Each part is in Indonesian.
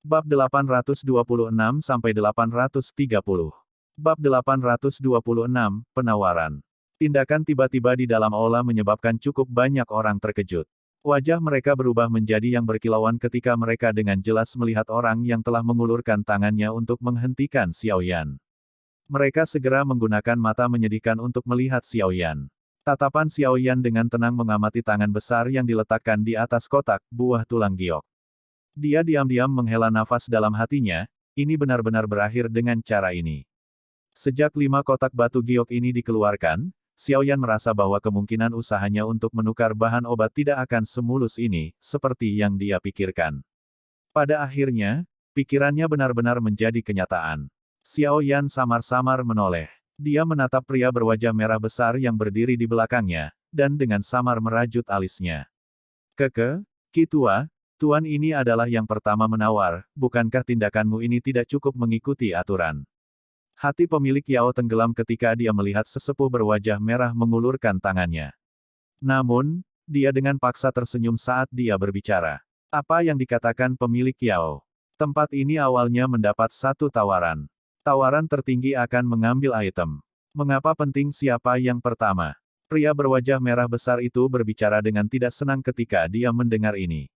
Bab 826-830. Bab 826, Penawaran. Tindakan tiba-tiba di dalam aula menyebabkan cukup banyak orang terkejut. Wajah mereka berubah menjadi yang berkilauan ketika mereka dengan jelas melihat orang yang telah mengulurkan tangannya untuk menghentikan Xiao Yan. Mereka segera menggunakan mata menyedihkan untuk melihat Xiao Yan. Tatapan Xiao Yan dengan tenang mengamati tangan besar yang diletakkan di atas kotak, buah tulang giok. Dia diam-diam menghela nafas dalam hatinya, ini benar-benar berakhir dengan cara ini. Sejak 5 kotak batu giok ini dikeluarkan, Xiao Yan merasa bahwa kemungkinan usahanya untuk menukar bahan obat tidak akan semulus ini, seperti yang dia pikirkan. Pada akhirnya, pikirannya benar-benar menjadi kenyataan. Xiao Yan samar-samar menoleh. Dia menatap pria berwajah merah besar yang berdiri di belakangnya, dan dengan samar merajut alisnya. Ki Tua, Tuan ini adalah yang pertama menawar, bukankah tindakanmu ini tidak cukup mengikuti aturan? Hati pemilik Yao tenggelam ketika dia melihat sesepuh berwajah merah mengulurkan tangannya. Namun, dia dengan paksa tersenyum saat dia berbicara. Apa yang dikatakan pemilik Yao? Tempat ini awalnya mendapat satu tawaran. Tawaran tertinggi akan mengambil item. Mengapa penting siapa yang pertama? Pria berwajah merah besar itu berbicara dengan tidak senang ketika dia mendengar ini.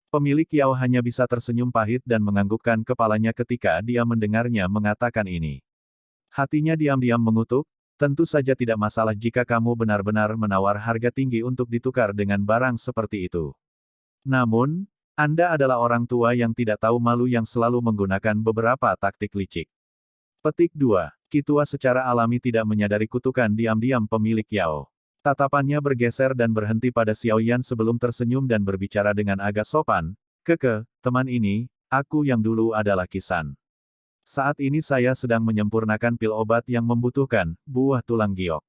Pemilik Yao hanya bisa tersenyum pahit dan menganggukkan kepalanya ketika dia mendengarnya mengatakan ini. Hatinya diam-diam mengutuk, tentu saja tidak masalah jika kamu benar-benar menawar harga tinggi untuk ditukar dengan barang seperti itu. Namun, Anda adalah orang tua yang tidak tahu malu yang selalu menggunakan beberapa taktik licik. Petik 2. Ki Tua secara alami tidak menyadari kutukan diam-diam pemilik Yao. Tatapannya bergeser dan berhenti pada Xiao Yan sebelum tersenyum dan berbicara dengan agak sopan, teman ini, aku yang dulu adalah Kisan. Saat ini saya sedang menyempurnakan pil obat yang membutuhkan, buah tulang giok.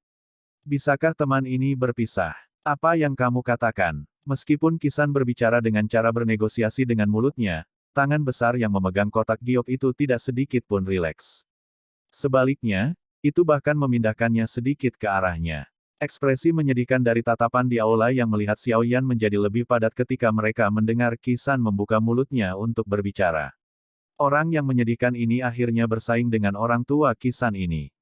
Bisakah teman ini berpisah? Apa yang kamu katakan? Meskipun Kisan berbicara dengan cara bernegosiasi dengan mulutnya, tangan besar yang memegang kotak giok itu tidak sedikit pun rileks. Sebaliknya, itu bahkan memindahkannya sedikit ke arahnya. Ekspresi menyedihkan dari tatapan di aula yang melihat Xiao Yan menjadi lebih padat ketika mereka mendengar Kisan membuka mulutnya untuk berbicara. Orang yang menyedihkan ini akhirnya bersaing dengan orang tua Kisan ini.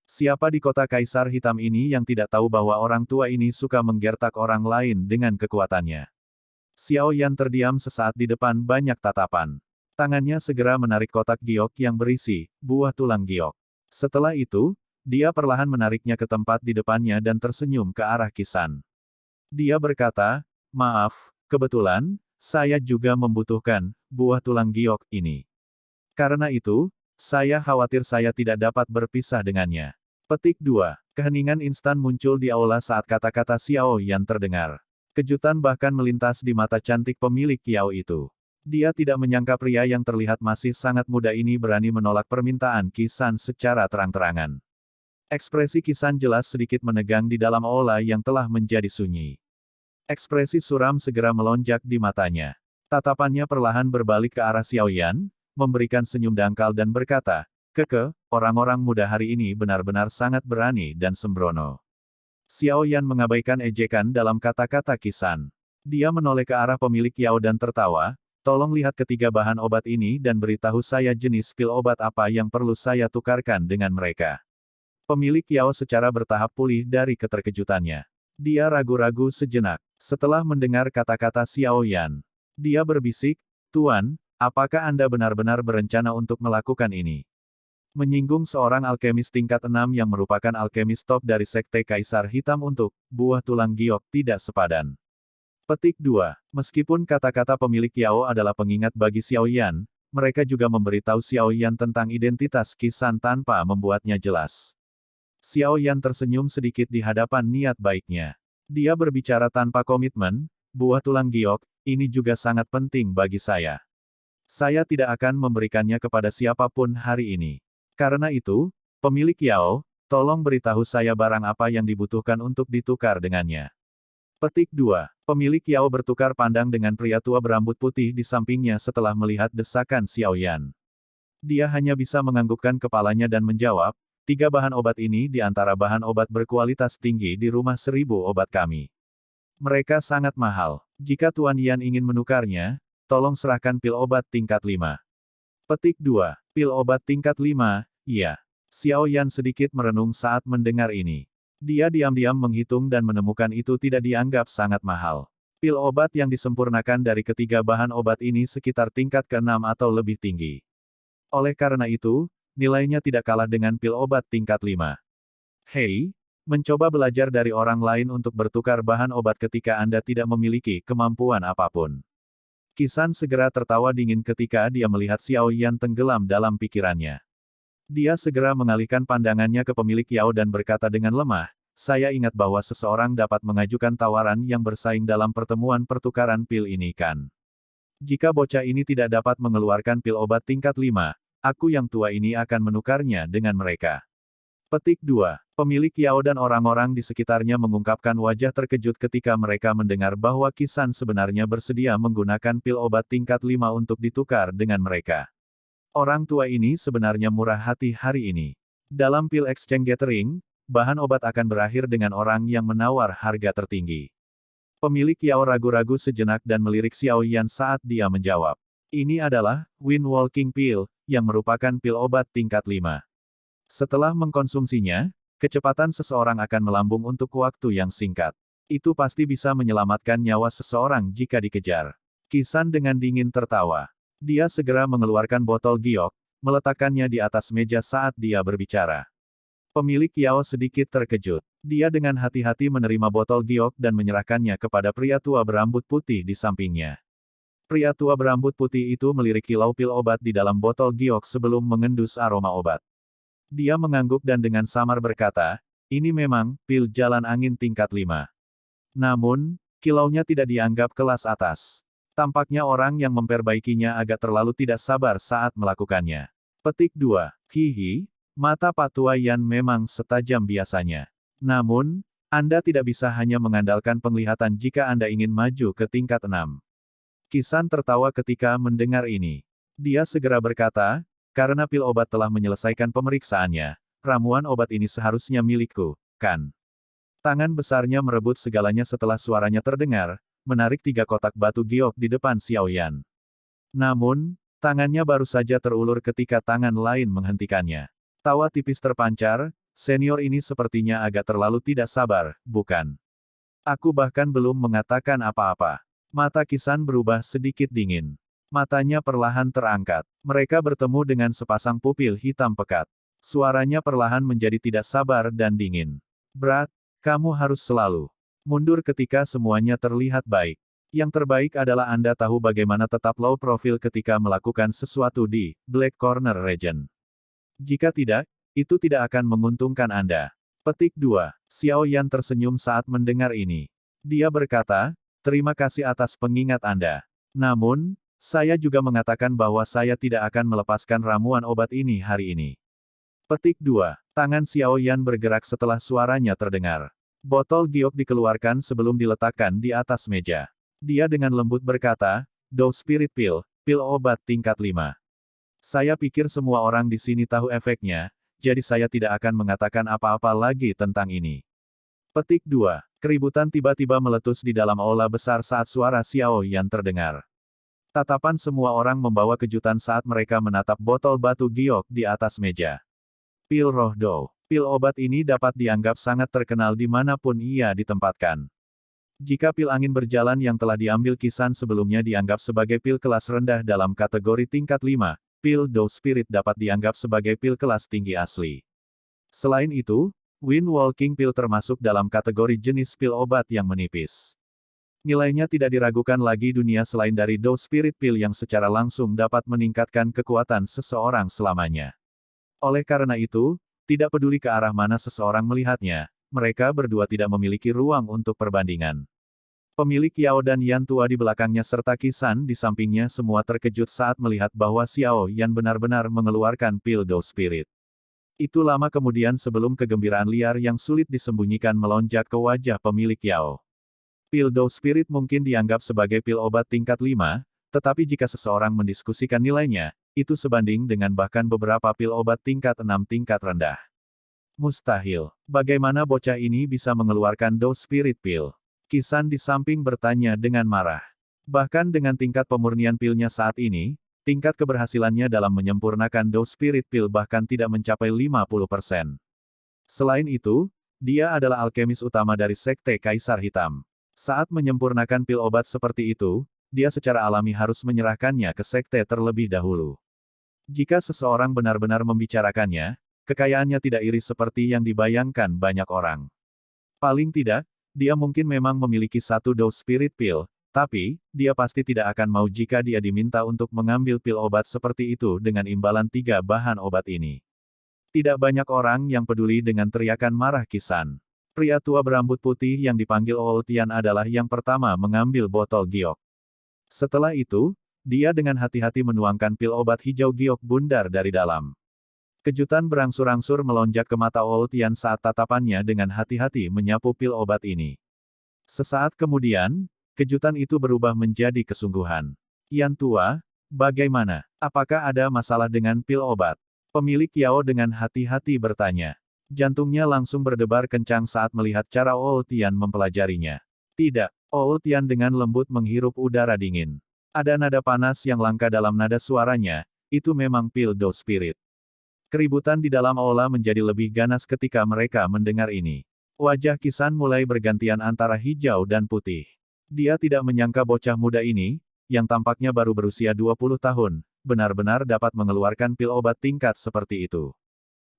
Siapa di kota Kaisar Hitam ini yang tidak tahu bahwa orang tua ini suka menggertak orang lain dengan kekuatannya? Xiao Yan terdiam sesaat di depan banyak tatapan. Tangannya segera menarik kotak giok yang berisi buah tulang giok. Setelah itu, dia perlahan menariknya ke tempat di depannya dan tersenyum ke arah Kisan. Dia berkata, maaf, kebetulan, saya juga membutuhkan buah tulang giok ini. Karena itu, saya khawatir saya tidak dapat berpisah dengannya. Petik 2. Keheningan instan muncul di aula saat kata-kata Xiao Yan terdengar. Kejutan bahkan melintas di mata cantik pemilik Yao itu. Dia tidak menyangka pria yang terlihat masih sangat muda ini berani menolak permintaan Kisan secara terang-terangan. Ekspresi Kisan jelas sedikit menegang di dalam aula yang telah menjadi sunyi. Ekspresi suram segera melonjak di matanya. Tatapannya perlahan berbalik ke arah Xiao Yan, memberikan senyum dangkal dan berkata, orang-orang muda hari ini benar-benar sangat berani dan sembrono. Xiao Yan mengabaikan ejekan dalam kata-kata Kisan. Dia menoleh ke arah pemilik Yao dan tertawa, tolong lihat ketiga bahan obat ini dan beritahu saya jenis pil obat apa yang perlu saya tukarkan dengan mereka. Pemilik Yao secara bertahap pulih dari keterkejutannya. Dia ragu-ragu sejenak. Setelah mendengar kata-kata Xiao Yan, dia berbisik, Tuan, apakah Anda benar-benar berencana untuk melakukan ini? Menyinggung seorang alkemis tingkat 6 yang merupakan alkemis top dari Sekte Kaisar Hitam untuk buah tulang giok tidak sepadan. Petik 2. Meskipun kata-kata pemilik Yao adalah pengingat bagi Xiao Yan, mereka juga memberitahu Xiao Yan tentang identitas Kisan tanpa membuatnya jelas. Xiao Yan tersenyum sedikit di hadapan niat baiknya. Dia berbicara tanpa komitmen, buah tulang giok, ini juga sangat penting bagi saya. Saya tidak akan memberikannya kepada siapapun hari ini. Karena itu, pemilik Yao, tolong beritahu saya barang apa yang dibutuhkan untuk ditukar dengannya. Petik 2. Pemilik Yao bertukar pandang dengan pria tua berambut putih di sampingnya setelah melihat desakan Xiao Yan. Dia hanya bisa menganggukkan kepalanya dan menjawab, 3 bahan obat ini di antara bahan obat berkualitas tinggi di rumah 1000 obat kami. Mereka sangat mahal. Jika Tuan Yan ingin menukarnya, tolong serahkan pil obat tingkat 5. Petik 2. Pil obat tingkat 5, iya. Xiao Yan sedikit merenung saat mendengar ini. Dia diam-diam menghitung dan menemukan itu tidak dianggap sangat mahal. Pil obat yang disempurnakan dari ketiga bahan obat ini sekitar tingkat ke-6 atau lebih tinggi. Oleh karena itu, nilainya tidak kalah dengan pil obat tingkat 5. Hei, mencoba belajar dari orang lain untuk bertukar bahan obat ketika Anda tidak memiliki kemampuan apapun. Kisan segera tertawa dingin ketika dia melihat Xiao Yan tenggelam dalam pikirannya. Dia segera mengalihkan pandangannya ke pemilik Yao dan berkata dengan lemah, saya ingat bahwa seseorang dapat mengajukan tawaran yang bersaing dalam pertemuan pertukaran pil ini kan. Jika bocah ini tidak dapat mengeluarkan pil obat tingkat 5, aku yang tua ini akan menukarnya dengan mereka. Petik 2. Pemilik Yao dan orang-orang di sekitarnya mengungkapkan wajah terkejut ketika mereka mendengar bahwa Kisan sebenarnya bersedia menggunakan pil obat tingkat 5 untuk ditukar dengan mereka. Orang tua ini sebenarnya murah hati hari ini. Dalam pil exchange gathering, bahan obat akan berakhir dengan orang yang menawar harga tertinggi. Pemilik Yao ragu-ragu sejenak dan melirik Xiao Yan saat dia menjawab. Ini adalah Wind Walking Pill, yang merupakan pil obat tingkat 5. Setelah mengkonsumsinya, kecepatan seseorang akan melambung untuk waktu yang singkat. Itu pasti bisa menyelamatkan nyawa seseorang jika dikejar. Kisan dengan dingin tertawa. Dia segera mengeluarkan botol giok, meletakkannya di atas meja saat dia berbicara. Pemilik Yao sedikit terkejut. Dia dengan hati-hati menerima botol giok dan menyerahkannya kepada pria tua berambut putih di sampingnya. Pria tua berambut putih itu melirik kilau pil obat di dalam botol giok sebelum mengendus aroma obat. Dia mengangguk dan dengan samar berkata, ini memang, pil jalan angin tingkat 5. Namun, kilaunya tidak dianggap kelas atas. Tampaknya orang yang memperbaikinya agak terlalu tidak sabar saat melakukannya. Petik 2. Hihi, mata Pak Tua Yan memang setajam biasanya. Namun, Anda tidak bisa hanya mengandalkan penglihatan jika Anda ingin maju ke tingkat 6. Kisan tertawa ketika mendengar ini. Dia segera berkata, karena pil obat telah menyelesaikan pemeriksaannya, ramuan obat ini seharusnya milikku, kan? Tangan besarnya merebut segalanya setelah suaranya terdengar, menarik 3 kotak batu giok di depan Xiao Yan. Namun, tangannya baru saja terulur ketika tangan lain menghentikannya. Tawa tipis terpancar, senior ini sepertinya agak terlalu tidak sabar, bukan? Aku bahkan belum mengatakan apa-apa. Mata Kisan berubah sedikit dingin. Matanya perlahan terangkat. Mereka bertemu dengan sepasang pupil hitam pekat. Suaranya perlahan menjadi tidak sabar dan dingin. Brad, kamu harus selalu mundur ketika semuanya terlihat baik. Yang terbaik adalah Anda tahu bagaimana tetap low profile ketika melakukan sesuatu di Black Corner Region. Jika tidak, itu tidak akan menguntungkan Anda. Petik 2. Xiao Yan tersenyum saat mendengar ini. Dia berkata, terima kasih atas pengingat Anda. Namun, saya juga mengatakan bahwa saya tidak akan melepaskan ramuan obat ini hari ini. Petik 2. Tangan Xiao Yan bergerak setelah suaranya terdengar. Botol giok dikeluarkan sebelum diletakkan di atas meja. Dia dengan lembut berkata, Dow Spirit Pill, pil obat tingkat 5. Saya pikir semua orang di sini tahu efeknya, jadi saya tidak akan mengatakan apa-apa lagi tentang ini. Petik 2. Keributan tiba-tiba meletus di dalam aula besar saat suara Xiao Yan terdengar. Tatapan semua orang membawa kejutan saat mereka menatap botol batu giok di atas meja. Pil roh Dow. Pil obat ini dapat dianggap sangat terkenal dimanapun ia ditempatkan. Jika pil angin berjalan yang telah diambil Kisan sebelumnya dianggap sebagai pil kelas rendah dalam kategori tingkat 5, pil Dow Spirit dapat dianggap sebagai pil kelas tinggi asli. Selain itu, Wind Walking Pill termasuk dalam kategori jenis pil obat yang menipis. Nilainya tidak diragukan lagi dunia selain dari Dow Spirit Pill yang secara langsung dapat meningkatkan kekuatan seseorang selamanya. Oleh karena itu, tidak peduli ke arah mana seseorang melihatnya, mereka berdua tidak memiliki ruang untuk perbandingan. Pemilik Yao dan Yan tua di belakangnya serta Kisan di sampingnya semua terkejut saat melihat bahwa Xiao Yan benar-benar mengeluarkan pil Dow Spirit. Itu lama kemudian sebelum kegembiraan liar yang sulit disembunyikan melonjak ke wajah pemilik Yao. Pil Dow Spirit mungkin dianggap sebagai pil obat tingkat 5, tetapi jika seseorang mendiskusikan nilainya, itu sebanding dengan bahkan beberapa pil obat tingkat 6 tingkat rendah. Mustahil. Bagaimana bocah ini bisa mengeluarkan Dow Spirit Pill? Kisan di samping bertanya dengan marah. Bahkan dengan tingkat pemurnian pilnya saat ini, tingkat keberhasilannya dalam menyempurnakan Dao Spirit Pill bahkan tidak mencapai 50%. Selain itu, dia adalah alkemis utama dari Sekte Kaisar Hitam. Saat menyempurnakan pil obat seperti itu, dia secara alami harus menyerahkannya ke sekte terlebih dahulu. Jika seseorang benar-benar membicarakannya, kekayaannya tidak iri seperti yang dibayangkan banyak orang. Paling tidak, dia mungkin memang memiliki satu Dao Spirit Pill, tapi, dia pasti tidak akan mau jika dia diminta untuk mengambil pil obat seperti itu dengan imbalan 3 bahan obat ini. Tidak banyak orang yang peduli dengan teriakan marah Kisan. Pria tua berambut putih yang dipanggil Old Tian adalah yang pertama mengambil botol giok. Setelah itu, dia dengan hati-hati menuangkan pil obat hijau giok bundar dari dalam. Kejutan berangsur-angsur melonjak ke mata Old Tian saat tatapannya dengan hati-hati menyapu pil obat ini. Sesaat kemudian, kejutan itu berubah menjadi kesungguhan. Yan tua, bagaimana? Apakah ada masalah dengan pil obat? Pemilik Yao dengan hati-hati bertanya. Jantungnya langsung berdebar kencang saat melihat cara Old Tian mempelajarinya. Tidak, Old Tian dengan lembut menghirup udara dingin. Ada nada panas yang langka dalam nada suaranya, itu memang pil Dao Spirit. Keributan di dalam aula menjadi lebih ganas ketika mereka mendengar ini. Wajah Kisan mulai bergantian antara hijau dan putih. Dia tidak menyangka bocah muda ini, yang tampaknya baru berusia 20 tahun, benar-benar dapat mengeluarkan pil obat tingkat seperti itu.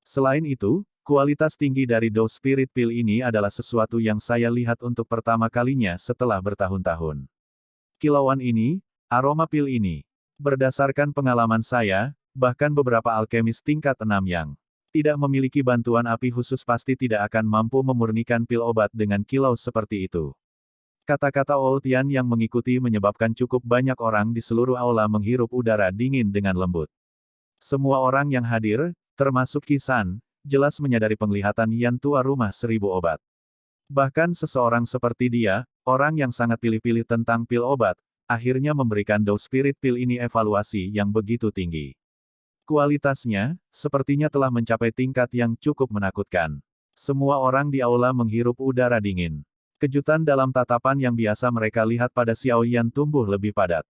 Selain itu, kualitas tinggi dari Dao Spirit Pill ini adalah sesuatu yang saya lihat untuk pertama kalinya setelah bertahun-tahun. Kilauan ini, aroma pil ini. Berdasarkan pengalaman saya, bahkan beberapa alkemis tingkat 6 yang tidak memiliki bantuan api khusus pasti tidak akan mampu memurnikan pil obat dengan kilau seperti itu. Kata-kata Old Tian yang mengikuti menyebabkan cukup banyak orang di seluruh aula menghirup udara dingin dengan lembut. Semua orang yang hadir, termasuk Kisan, jelas menyadari penglihatan Yan tua rumah 1000 obat. Bahkan seseorang seperti dia, orang yang sangat pilih-pilih tentang pil obat, akhirnya memberikan Dao Spirit Pill ini evaluasi yang begitu tinggi. Kualitasnya, sepertinya telah mencapai tingkat yang cukup menakutkan. Semua orang di aula menghirup udara dingin. Kejutan dalam tatapan yang biasa mereka lihat pada Xiao Yan tumbuh lebih padat.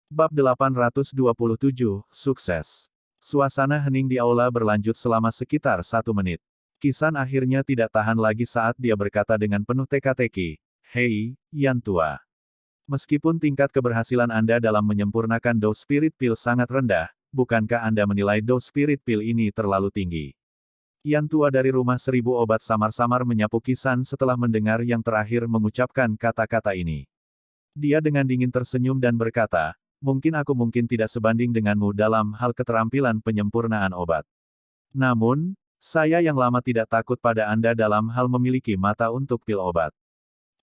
Bab 827, Sukses. Suasana hening di aula berlanjut selama sekitar 1 menit. Kisan akhirnya tidak tahan lagi saat dia berkata dengan penuh teka-teki, "Hei, Yan tua. Meskipun tingkat keberhasilan Anda dalam menyempurnakan Dao Spirit Pill sangat rendah, bukankah Anda menilai Dao Spirit Pill ini terlalu tinggi?" Yan tua dari rumah 1000 obat samar-samar menyapu Kisan setelah mendengar yang terakhir mengucapkan kata-kata ini. Dia dengan dingin tersenyum dan berkata, mungkin tidak sebanding denganmu dalam hal keterampilan penyempurnaan obat. Namun, saya yang lama tidak takut pada Anda dalam hal memiliki mata untuk pil obat.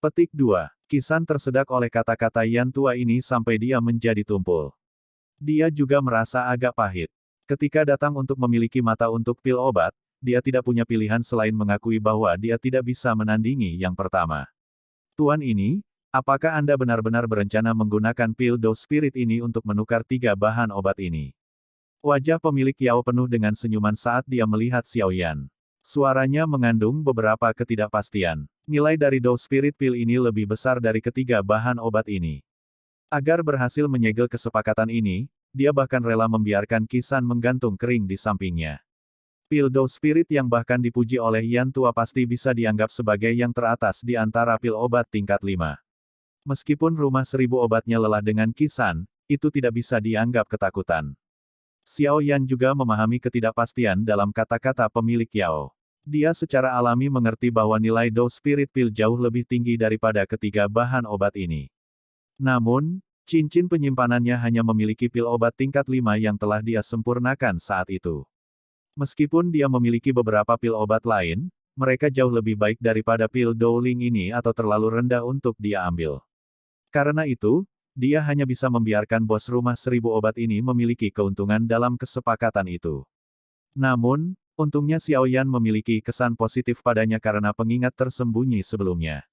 Petik 2. Kisan tersedak oleh kata-kata Yan tua ini sampai dia menjadi tumpul. Dia juga merasa agak pahit. Ketika datang untuk memiliki mata untuk pil obat, dia tidak punya pilihan selain mengakui bahwa dia tidak bisa menandingi yang pertama. Tuan ini, apakah Anda benar-benar berencana menggunakan pil Dao Spirit ini untuk menukar 3 bahan obat ini? Wajah pemilik Yao penuh dengan senyuman saat dia melihat Xiao Yan. Suaranya mengandung beberapa ketidakpastian. Nilai dari Dao Spirit Pill ini lebih besar dari ketiga bahan obat ini. Agar berhasil menyegel kesepakatan ini, dia bahkan rela membiarkan Kisan menggantung kering di sampingnya. Pil Dao Spirit yang bahkan dipuji oleh Yan tua pasti bisa dianggap sebagai yang teratas di antara pil obat tingkat 5. Meskipun rumah 1000 obatnya lelah dengan Kisan, itu tidak bisa dianggap ketakutan. Xiao Yan juga memahami ketidakpastian dalam kata-kata pemilik Yao. Dia secara alami mengerti bahwa nilai Dao Spirit Pill jauh lebih tinggi daripada ketiga bahan obat ini. Namun, cincin penyimpanannya hanya memiliki pil obat tingkat 5 yang telah dia sempurnakan saat itu. Meskipun dia memiliki beberapa pil obat lain, mereka jauh lebih baik daripada pil Dowling ini atau terlalu rendah untuk dia ambil. Karena itu, dia hanya bisa membiarkan bos rumah 1000 obat ini memiliki keuntungan dalam kesepakatan itu. Namun, untungnya Xiao Yan memiliki kesan positif padanya karena pengingat tersembunyi sebelumnya.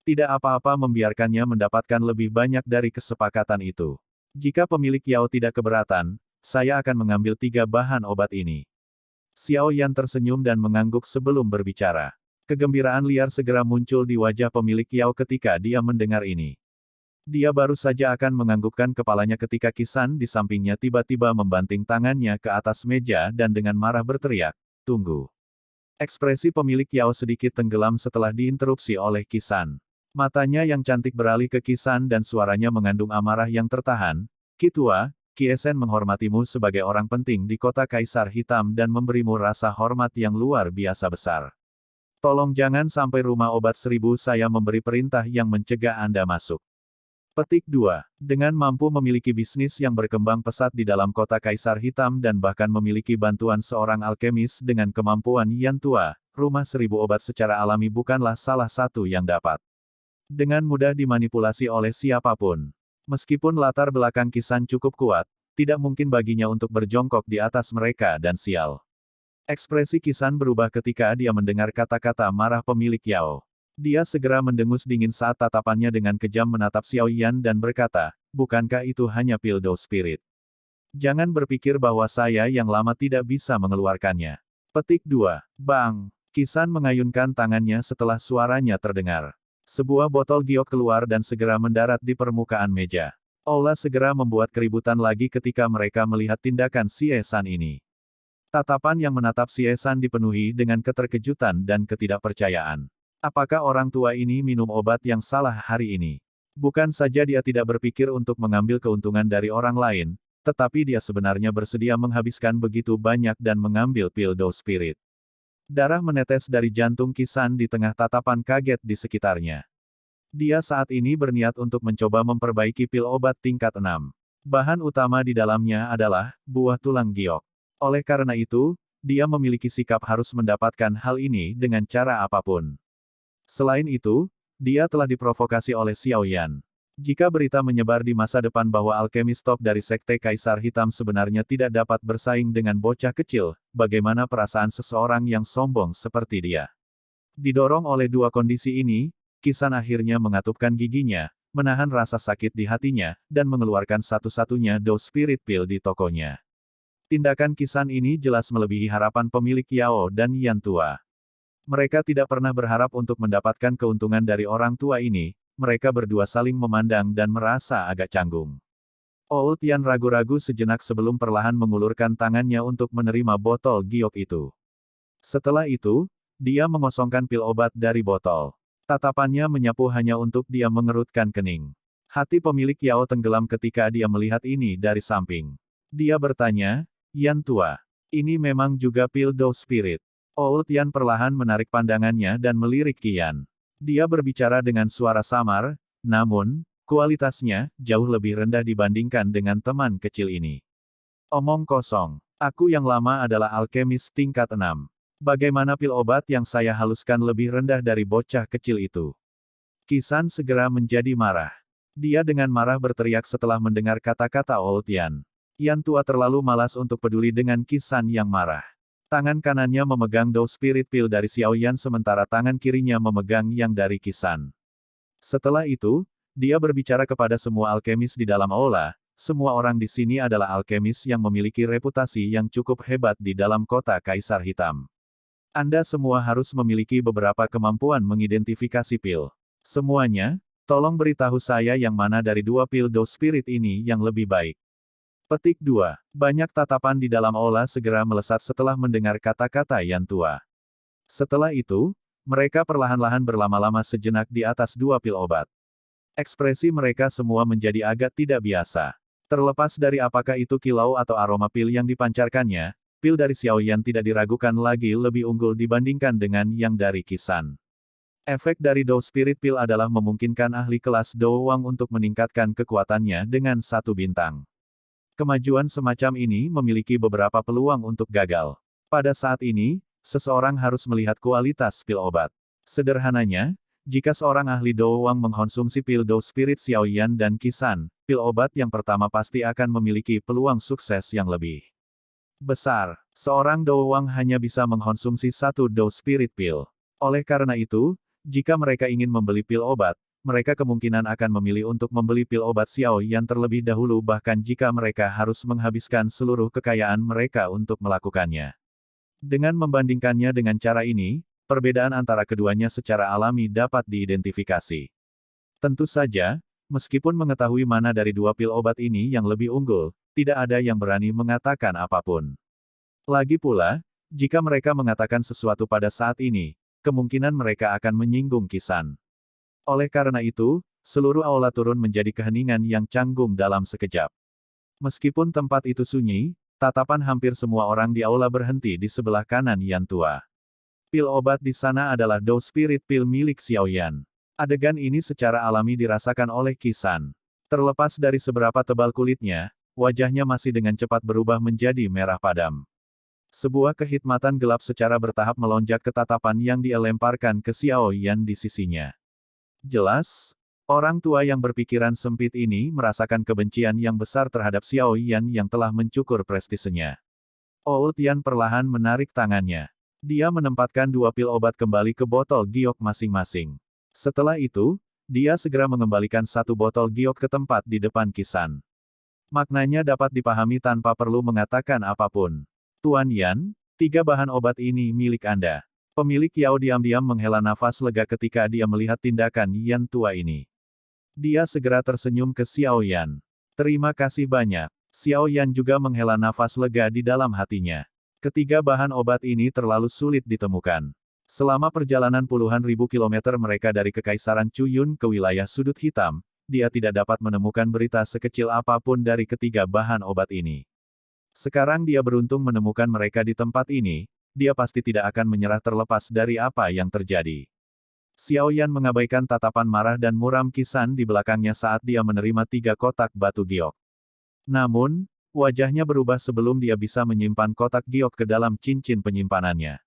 Tidak apa-apa membiarkannya mendapatkan lebih banyak dari kesepakatan itu. Jika pemilik Yao tidak keberatan, saya akan mengambil 3 bahan obat ini. Xiao Yan tersenyum dan mengangguk sebelum berbicara. Kegembiraan liar segera muncul di wajah pemilik Yao ketika dia mendengar ini. Dia baru saja akan menganggukkan kepalanya ketika Kisan di sampingnya tiba-tiba membanting tangannya ke atas meja dan dengan marah berteriak, "Tunggu." Ekspresi pemilik Yao sedikit tenggelam setelah diinterupsi oleh Kisan. Matanya yang cantik beralih ke Kisan dan suaranya mengandung amarah yang tertahan, "Kitua, Kiesen menghormatimu sebagai orang penting di kota Kaisar Hitam dan memberimu rasa hormat yang luar biasa besar. Tolong jangan sampai rumah obat 1000 saya memberi perintah yang mencegah Anda masuk." Petik 2. Dengan mampu memiliki bisnis yang berkembang pesat di dalam kota Kaisar Hitam dan bahkan memiliki bantuan seorang alkemis dengan kemampuan yang tua, rumah 1000 obat secara alami bukanlah salah satu yang dapat dengan mudah dimanipulasi oleh siapapun. Meskipun latar belakang Kisan cukup kuat, tidak mungkin baginya untuk berjongkok di atas mereka dan sial. Ekspresi Kisan berubah ketika dia mendengar kata-kata marah pemilik Yao. Dia segera mendengus dingin saat tatapannya dengan kejam menatap Xiao Yan dan berkata, "Bukankah itu hanya Pildo Spirit? Jangan berpikir bahwa saya yang lama tidak bisa mengeluarkannya." Petik 2. Bang! Kisan mengayunkan tangannya setelah suaranya terdengar. Sebuah botol giok keluar dan segera mendarat di permukaan meja. Aula segera membuat keributan lagi ketika mereka melihat tindakan Xie San ini. Tatapan yang menatap Xie San dipenuhi dengan keterkejutan dan ketidakpercayaan. Apakah orang tua ini minum obat yang salah hari ini? Bukan saja dia tidak berpikir untuk mengambil keuntungan dari orang lain, tetapi dia sebenarnya bersedia menghabiskan begitu banyak dan mengambil Pildo Spirit. Darah menetes dari jantung Kisan di tengah tatapan kaget di sekitarnya. Dia saat ini berniat untuk mencoba memperbaiki pil obat tingkat 6. Bahan utama di dalamnya adalah buah tulang giok. Oleh karena itu, dia memiliki sikap harus mendapatkan hal ini dengan cara apapun. Selain itu, dia telah diprovokasi oleh Xiao Yan. Jika berita menyebar di masa depan bahwa alkemis top dari Sekte Kaisar Hitam sebenarnya tidak dapat bersaing dengan bocah kecil, bagaimana perasaan seseorang yang sombong seperti dia? Didorong oleh dua kondisi ini, Kisan akhirnya mengatupkan giginya, menahan rasa sakit di hatinya, dan mengeluarkan satu-satunya dose spirit pill di tokonya. Tindakan Kisan ini jelas melebihi harapan pemilik Yao dan Yan tua. Mereka tidak pernah berharap untuk mendapatkan keuntungan dari orang tua ini, mereka berdua saling memandang dan merasa agak canggung. Old Yan ragu-ragu sejenak sebelum perlahan mengulurkan tangannya untuk menerima botol giok itu. Setelah itu, dia mengosongkan pil obat dari botol. Tatapannya menyapu hanya untuk dia mengerutkan kening. Hati pemilik Yao tenggelam ketika dia melihat ini dari samping. Dia bertanya, "Yan tua, ini memang juga Pildo Spirit?" Old Yan perlahan menarik pandangannya dan melirik Qian. Dia berbicara dengan suara samar, namun, kualitasnya jauh lebih rendah dibandingkan dengan teman kecil ini. "Omong kosong. Aku yang lama adalah alkemis tingkat 6. Bagaimana pil obat yang saya haluskan lebih rendah dari bocah kecil itu?" Kisan segera menjadi marah. Dia dengan marah berteriak setelah mendengar kata-kata Old Yan. Yan tua terlalu malas untuk peduli dengan Kisan yang marah. Tangan kanannya memegang dose spirit pill dari Xiao Yan sementara tangan kirinya memegang yang dari Kisan. Setelah itu, dia berbicara kepada semua alkemis di dalam aula, semua orang di sini adalah alkemis yang memiliki reputasi yang cukup hebat di dalam kota Kaisar Hitam. Anda semua harus memiliki beberapa kemampuan mengidentifikasi pil. Semuanya, tolong beritahu saya yang mana dari dua pil dose spirit ini yang lebih baik. Petik 2. Banyak tatapan di dalam aula segera melesat setelah mendengar kata-kata Yan tua. Setelah itu, mereka perlahan-lahan berlama-lama sejenak di atas dua pil obat. Ekspresi mereka semua menjadi agak tidak biasa. Terlepas dari apakah itu kilau atau aroma pil yang dipancarkannya, pil dari Xiao Yan tidak diragukan lagi lebih unggul dibandingkan dengan yang dari Kisan. Efek dari dose spirit pill adalah memungkinkan ahli kelas Do Wang untuk meningkatkan kekuatannya dengan 1 bintang. Kemajuan semacam ini memiliki beberapa peluang untuk gagal. Pada saat ini, seseorang harus melihat kualitas pil obat. Sederhananya, jika seorang ahli Do Wang mengkonsumsi pil Do Spirit Xiao Yan dan Kisan, pil obat yang pertama pasti akan memiliki peluang sukses yang lebih besar. Seorang Do Wang hanya bisa mengkonsumsi 1 Do Spirit Pill. Oleh karena itu, jika mereka ingin membeli pil obat, mereka kemungkinan akan memilih untuk membeli pil obat Xiao Yan terlebih dahulu bahkan jika mereka harus menghabiskan seluruh kekayaan mereka untuk melakukannya. Dengan membandingkannya dengan cara ini, perbedaan antara keduanya secara alami dapat diidentifikasi. Tentu saja, Meskipun mengetahui mana dari dua pil obat ini yang lebih unggul, tidak ada yang berani mengatakan apapun. Lagi pula, jika mereka mengatakan sesuatu pada saat ini, kemungkinan mereka akan menyinggung Kisan. Oleh karena itu, seluruh aula turun menjadi keheningan yang canggung dalam sekejap. Meskipun tempat itu sunyi, tatapan hampir semua orang di aula berhenti di sebelah kanan Yan Tua. Pil obat di sana adalah Dou Spirit Pil milik Xiao Yan. Adegan ini secara alami dirasakan oleh Kisan. Terlepas dari seberapa tebal kulitnya, wajahnya masih dengan cepat berubah menjadi merah padam. Sebuah kehikmatan gelap secara bertahap melonjak ke tatapan yang dia lemparkan ke Xiao Yan di sisinya. Jelas, orang tua yang berpikiran sempit ini merasakan kebencian yang besar terhadap Xiao Yan yang telah mencukur prestisenya. Old Yan perlahan menarik tangannya. Dia menempatkan dua pil obat kembali ke botol giok masing-masing. Setelah itu, dia segera mengembalikan satu botol giok ke tempat di depan Kisan. Maknanya dapat dipahami tanpa perlu mengatakan apapun. Tuan Yan, 3 bahan obat ini milik Anda. Pemilik Yao diam-diam menghela nafas lega ketika dia melihat tindakan Yan tua ini. Dia segera tersenyum ke Xiao Yan. Terima kasih banyak. Xiao Yan juga menghela nafas lega di dalam hatinya. Ketiga bahan obat ini terlalu sulit ditemukan. Selama perjalanan puluhan ribu kilometer mereka dari Kekaisaran Cuyun ke wilayah Sudut Hitam, dia tidak dapat menemukan berita sekecil apapun dari ketiga bahan obat ini. Sekarang dia beruntung menemukan mereka di tempat ini, dia pasti tidak akan menyerah terlepas dari apa yang terjadi. Xiao Yan mengabaikan tatapan marah dan muram Kisan di belakangnya saat dia menerima 3 kotak batu giok. Namun, wajahnya berubah sebelum dia bisa menyimpan kotak giok ke dalam cincin penyimpanannya.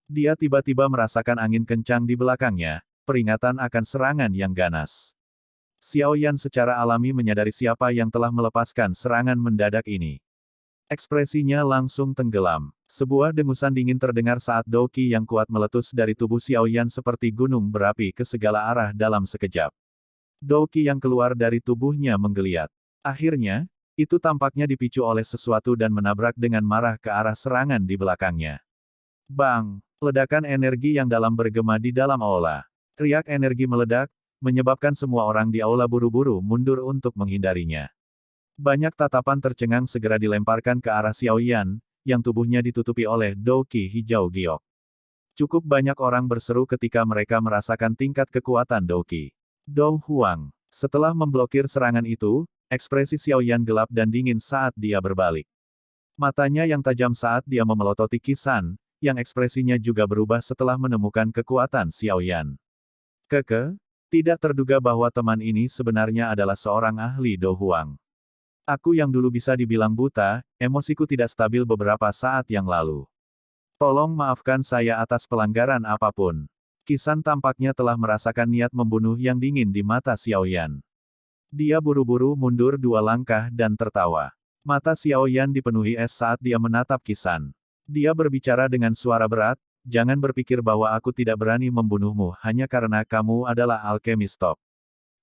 Dia tiba-tiba merasakan angin kencang di belakangnya, peringatan akan serangan yang ganas. Xiao Yan secara alami menyadari siapa yang telah melepaskan serangan mendadak ini. Ekspresinya langsung tenggelam. Sebuah dengusan dingin terdengar saat Douqi yang kuat meletus dari tubuh Xiao Yan seperti gunung berapi ke segala arah dalam sekejap. Douqi yang keluar dari tubuhnya menggeliat. Akhirnya, itu tampaknya dipicu oleh sesuatu dan menabrak dengan marah ke arah serangan di belakangnya. Bang! Ledakan energi yang dalam bergema di dalam aula. Riak energi meledak, menyebabkan semua orang di aula buru-buru mundur untuk menghindarinya. Banyak tatapan tercengang segera dilemparkan ke arah Xiao Yan, yang tubuhnya ditutupi oleh Douqi hijau giok. Cukup banyak orang berseru ketika mereka merasakan tingkat kekuatan Douqi. Dou Huang. Setelah memblokir serangan itu, ekspresi Xiao Yan gelap dan dingin saat dia berbalik. Matanya yang tajam saat dia memelototi Kisan, yang ekspresinya juga berubah setelah menemukan kekuatan Xiao Yan. Tidak terduga bahwa teman ini sebenarnya adalah seorang ahli Dou Huang. Aku yang dulu bisa dibilang buta, emosiku tidak stabil beberapa saat yang lalu. Tolong maafkan saya atas pelanggaran apapun. Kisan tampaknya telah merasakan niat membunuh yang dingin di mata Xiao Yan. Dia buru-buru mundur 2 langkah dan tertawa. Mata Xiao Yan dipenuhi es saat dia menatap Kisan. Dia berbicara dengan suara berat, jangan berpikir bahwa aku tidak berani membunuhmu hanya karena kamu adalah alkemis top.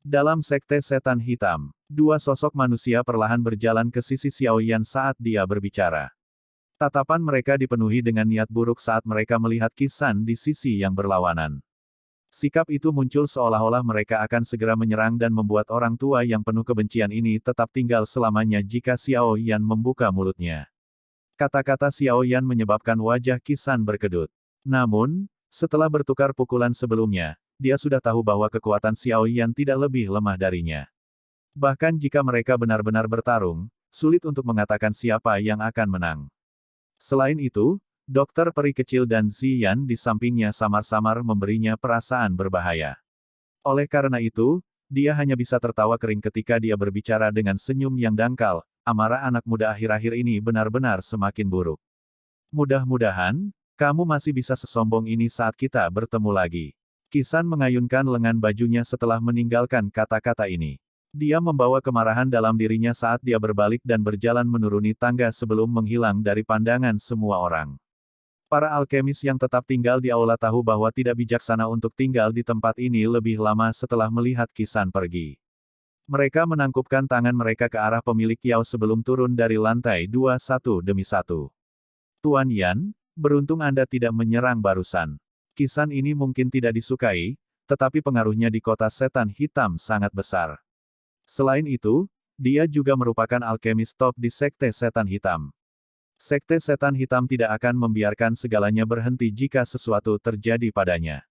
Dalam sekte setan hitam, 2 sosok manusia perlahan berjalan ke sisi Xiao Yan saat dia berbicara. Tatapan mereka dipenuhi dengan niat buruk saat mereka melihat Kisan di sisi yang berlawanan. Sikap itu muncul seolah-olah mereka akan segera menyerang dan membuat orang tua yang penuh kebencian ini tetap tinggal selamanya jika Xiao Yan membuka mulutnya. Kata-kata Xiao Yan menyebabkan wajah Kisan berkedut. Namun, setelah bertukar pukulan sebelumnya, dia sudah tahu bahwa kekuatan Xiao Yan tidak lebih lemah darinya. Bahkan jika mereka benar-benar bertarung, sulit untuk mengatakan siapa yang akan menang. Selain itu, dokter peri kecil dan Ziyan di sampingnya samar-samar memberinya perasaan berbahaya. Oleh karena itu, dia hanya bisa tertawa kering ketika dia berbicara dengan senyum yang dangkal. Amarah anak muda akhir-akhir ini benar-benar semakin buruk. Mudah-mudahan, kamu masih bisa sesombong ini saat kita bertemu lagi. Kisan mengayunkan lengan bajunya setelah meninggalkan kata-kata ini. Dia membawa kemarahan dalam dirinya saat dia berbalik dan berjalan menuruni tangga sebelum menghilang dari pandangan semua orang. Para alkemis yang tetap tinggal di aula tahu bahwa tidak bijaksana untuk tinggal di tempat ini lebih lama setelah melihat Kisan pergi. Mereka menangkupkan tangan mereka ke arah pemilik Yao sebelum turun dari lantai 2 satu demi satu. Tuan Yan, beruntung Anda tidak menyerang barusan. Kisan ini mungkin tidak disukai, tetapi pengaruhnya di kota setan hitam sangat besar. Selain itu, dia juga merupakan alkemis top di Sekte Setan Hitam. Sekte Setan Hitam tidak akan membiarkan segalanya berhenti jika sesuatu terjadi padanya.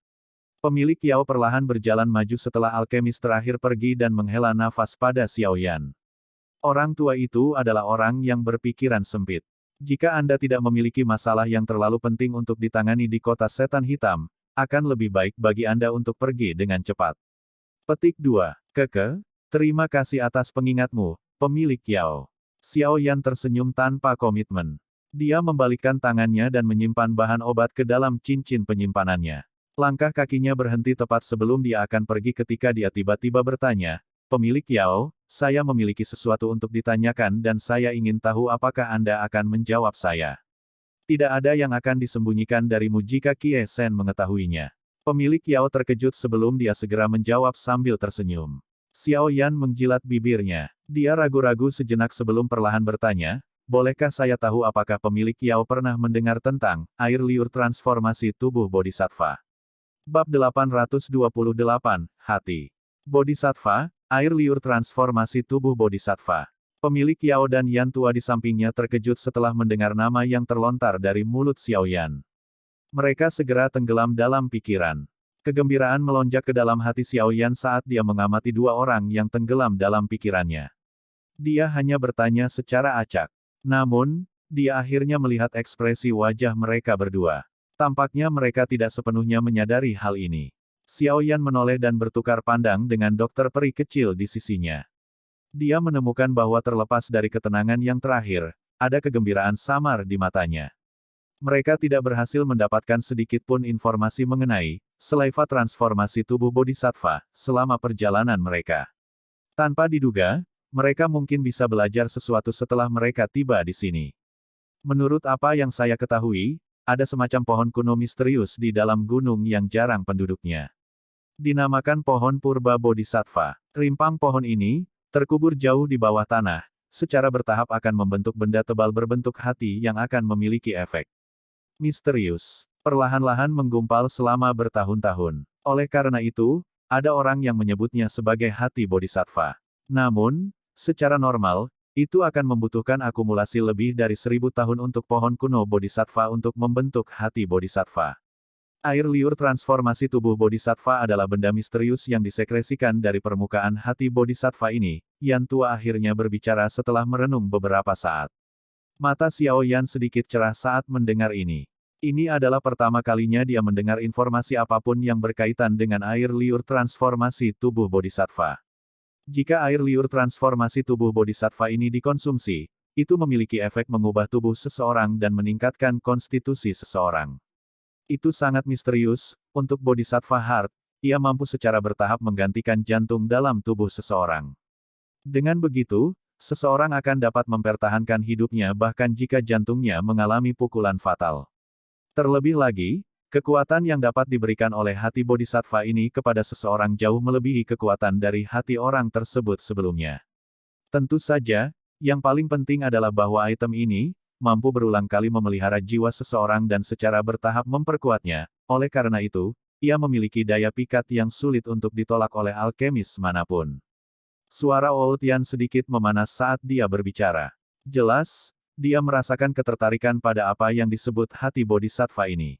Pemilik Yao perlahan berjalan maju setelah alkemis terakhir pergi dan menghela nafas pada Xiaoyan. Orang tua itu adalah orang yang berpikiran sempit. Jika Anda tidak memiliki masalah yang terlalu penting untuk ditangani di kota setan hitam, akan lebih baik bagi Anda untuk pergi dengan cepat. Petik 2. Keke, terima kasih atas pengingatmu, pemilik Yao. Xiaoyan tersenyum tanpa komitmen. Dia membalikkan tangannya dan menyimpan bahan obat ke dalam cincin penyimpanannya. Langkah kakinya berhenti tepat sebelum dia akan pergi ketika dia tiba-tiba bertanya, "Pemilik Yao, saya memiliki sesuatu untuk ditanyakan dan saya ingin tahu apakah Anda akan menjawab saya." Tidak ada yang akan disembunyikan darimu jika Kie Sen mengetahuinya. Pemilik Yao terkejut sebelum dia segera menjawab sambil tersenyum. Xiao Yan menjilat bibirnya. Dia ragu-ragu sejenak sebelum perlahan bertanya, "Bolehkah saya tahu apakah pemilik Yao pernah mendengar tentang air liur transformasi tubuh Bodhisattva?" Bab 828, Hati. Bodhisattva, air liur transformasi tubuh Bodhisattva. Pemilik Yao dan Yan tua di sampingnya terkejut setelah mendengar nama yang terlontar dari mulut Xiaoyan. Mereka segera tenggelam dalam pikiran. Kegembiraan melonjak ke dalam hati Xiaoyan saat dia mengamati dua orang yang tenggelam dalam pikirannya. Dia hanya bertanya secara acak. Namun, dia akhirnya melihat ekspresi wajah mereka berdua. Tampaknya mereka tidak sepenuhnya menyadari hal ini. Xiaoyan menoleh dan bertukar pandang dengan dokter peri kecil di sisinya. Dia menemukan bahwa terlepas dari ketenangan yang terakhir, ada kegembiraan samar di matanya. Mereka tidak berhasil mendapatkan sedikit pun informasi mengenai selaiva transformasi tubuh Bodhisattva selama perjalanan mereka. Tanpa diduga, mereka mungkin bisa belajar sesuatu setelah mereka tiba di sini. Menurut apa yang saya ketahui, ada semacam pohon kuno misterius di dalam gunung yang jarang penduduknya. Dinamakan pohon purba Bodhisattva. Rimpang pohon ini, terkubur jauh di bawah tanah, secara bertahap akan membentuk benda tebal berbentuk hati yang akan memiliki efek misterius. Perlahan-lahan menggumpal selama bertahun-tahun. Oleh karena itu, ada orang yang menyebutnya sebagai hati Bodhisattva. Namun, secara normal, itu akan membutuhkan akumulasi lebih dari 1000 tahun untuk pohon kuno Bodhisattva untuk membentuk hati Bodhisattva. Air liur transformasi tubuh Bodhisattva adalah benda misterius yang disekresikan dari permukaan hati Bodhisattva ini. Yan tua akhirnya berbicara setelah merenung beberapa saat. Mata Xiao Yan sedikit cerah saat mendengar ini. Ini adalah pertama kalinya dia mendengar informasi apapun yang berkaitan dengan air liur transformasi tubuh Bodhisattva. Jika air liur transformasi tubuh Bodhisattva ini dikonsumsi, itu memiliki efek mengubah tubuh seseorang dan meningkatkan konstitusi seseorang. Itu sangat misterius. Untuk Bodhisattva Heart, ia mampu secara bertahap menggantikan jantung dalam tubuh seseorang. Dengan begitu, seseorang akan dapat mempertahankan hidupnya bahkan jika jantungnya mengalami pukulan fatal. Terlebih lagi, kekuatan yang dapat diberikan oleh hati Bodhisattva ini kepada seseorang jauh melebihi kekuatan dari hati orang tersebut sebelumnya. Tentu saja, yang paling penting adalah bahwa item ini mampu berulang kali memelihara jiwa seseorang dan secara bertahap memperkuatnya. Oleh karena itu, ia memiliki daya pikat yang sulit untuk ditolak oleh alkemis manapun. Suara Old Yan sedikit memanas saat dia berbicara. Jelas, dia merasakan ketertarikan pada apa yang disebut hati Bodhisattva ini.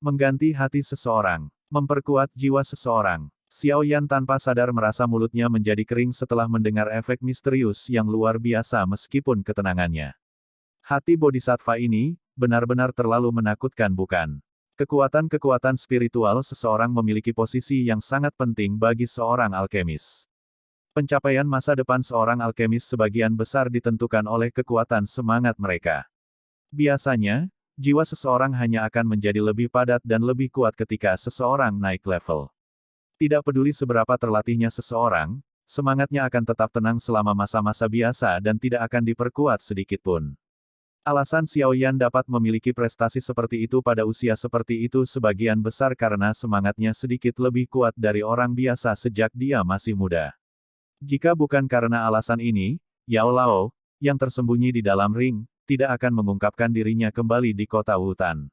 Mengganti hati seseorang, memperkuat jiwa seseorang. Xiao Yan tanpa sadar merasa mulutnya menjadi kering setelah mendengar efek misterius yang luar biasa meskipun ketenangannya. Hati Bodhisattva ini, benar-benar terlalu menakutkan bukan? Kekuatan-kekuatan spiritual seseorang memiliki posisi yang sangat penting bagi seorang alkemis. Pencapaian masa depan seorang alkemis sebagian besar ditentukan oleh kekuatan semangat mereka. Biasanya, jiwa seseorang hanya akan menjadi lebih padat dan lebih kuat ketika seseorang naik level. Tidak peduli seberapa terlatihnya seseorang, semangatnya akan tetap tenang selama masa-masa biasa dan tidak akan diperkuat sedikitpun. Alasan Xiao Yan dapat memiliki prestasi seperti itu pada usia seperti itu sebagian besar karena semangatnya sedikit lebih kuat dari orang biasa sejak dia masih muda. Jika bukan karena alasan ini, Yao Lao, yang tersembunyi di dalam ring, tidak akan mengungkapkan dirinya kembali di kota Wutan.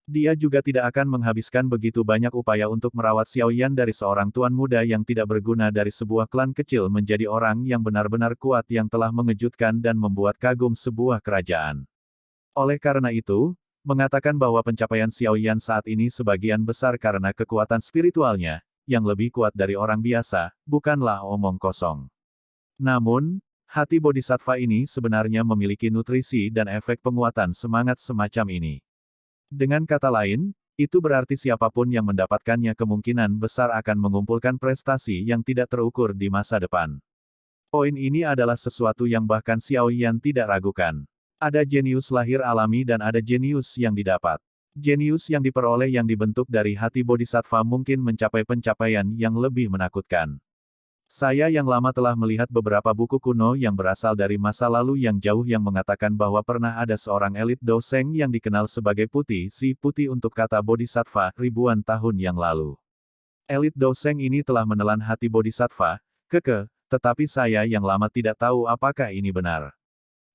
Dia juga tidak akan menghabiskan begitu banyak upaya untuk merawat Xiao Yan dari seorang tuan muda yang tidak berguna dari sebuah klan kecil menjadi orang yang benar-benar kuat yang telah mengejutkan dan membuat kagum sebuah kerajaan. Oleh karena itu, mengatakan bahwa pencapaian Xiao Yan saat ini sebagian besar karena kekuatan spiritualnya, yang lebih kuat dari orang biasa, bukanlah omong kosong. Namun, hati bodhisattva ini sebenarnya memiliki nutrisi dan efek penguatan semangat semacam ini. Dengan kata lain, itu berarti siapapun yang mendapatkannya kemungkinan besar akan mengumpulkan prestasi yang tidak terukur di masa depan. Poin ini adalah sesuatu yang bahkan Xiao Yan tidak ragukan. Ada jenius lahir alami dan ada jenius yang didapat. Jenius yang diperoleh yang dibentuk dari hati bodhisattva mungkin mencapai pencapaian yang lebih menakutkan. Saya yang lama telah melihat beberapa buku kuno yang berasal dari masa lalu yang jauh yang mengatakan bahwa pernah ada seorang elit doseng yang dikenal sebagai putih si putih untuk kata bodhisattva ribuan tahun yang lalu. Elit doseng ini telah menelan hati bodhisattva, tetapi saya yang lama tidak tahu apakah ini benar.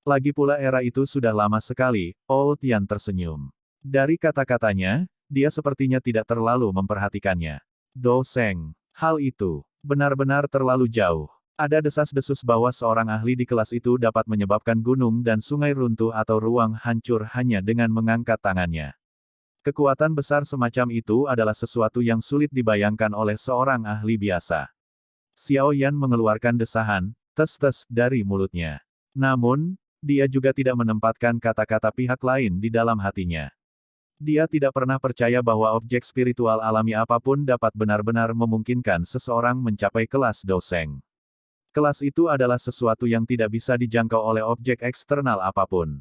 Lagi pula era itu sudah lama sekali, Old Yan tersenyum. Dari kata-katanya, dia sepertinya tidak terlalu memperhatikannya. Doseng. Hal itu benar-benar terlalu jauh. Ada desas-desus bahwa seorang ahli di kelas itu dapat menyebabkan gunung dan sungai runtuh atau ruang hancur hanya dengan mengangkat tangannya. Kekuatan besar semacam itu adalah sesuatu yang sulit dibayangkan oleh seorang ahli biasa. Xiao Yan mengeluarkan desahan, tes-tes, dari mulutnya. Namun, dia juga tidak menempatkan kata-kata pihak lain di dalam hatinya. Dia tidak pernah percaya bahwa objek spiritual alami apapun dapat benar-benar memungkinkan seseorang mencapai kelas doseng. Kelas itu adalah sesuatu yang tidak bisa dijangkau oleh objek eksternal apapun.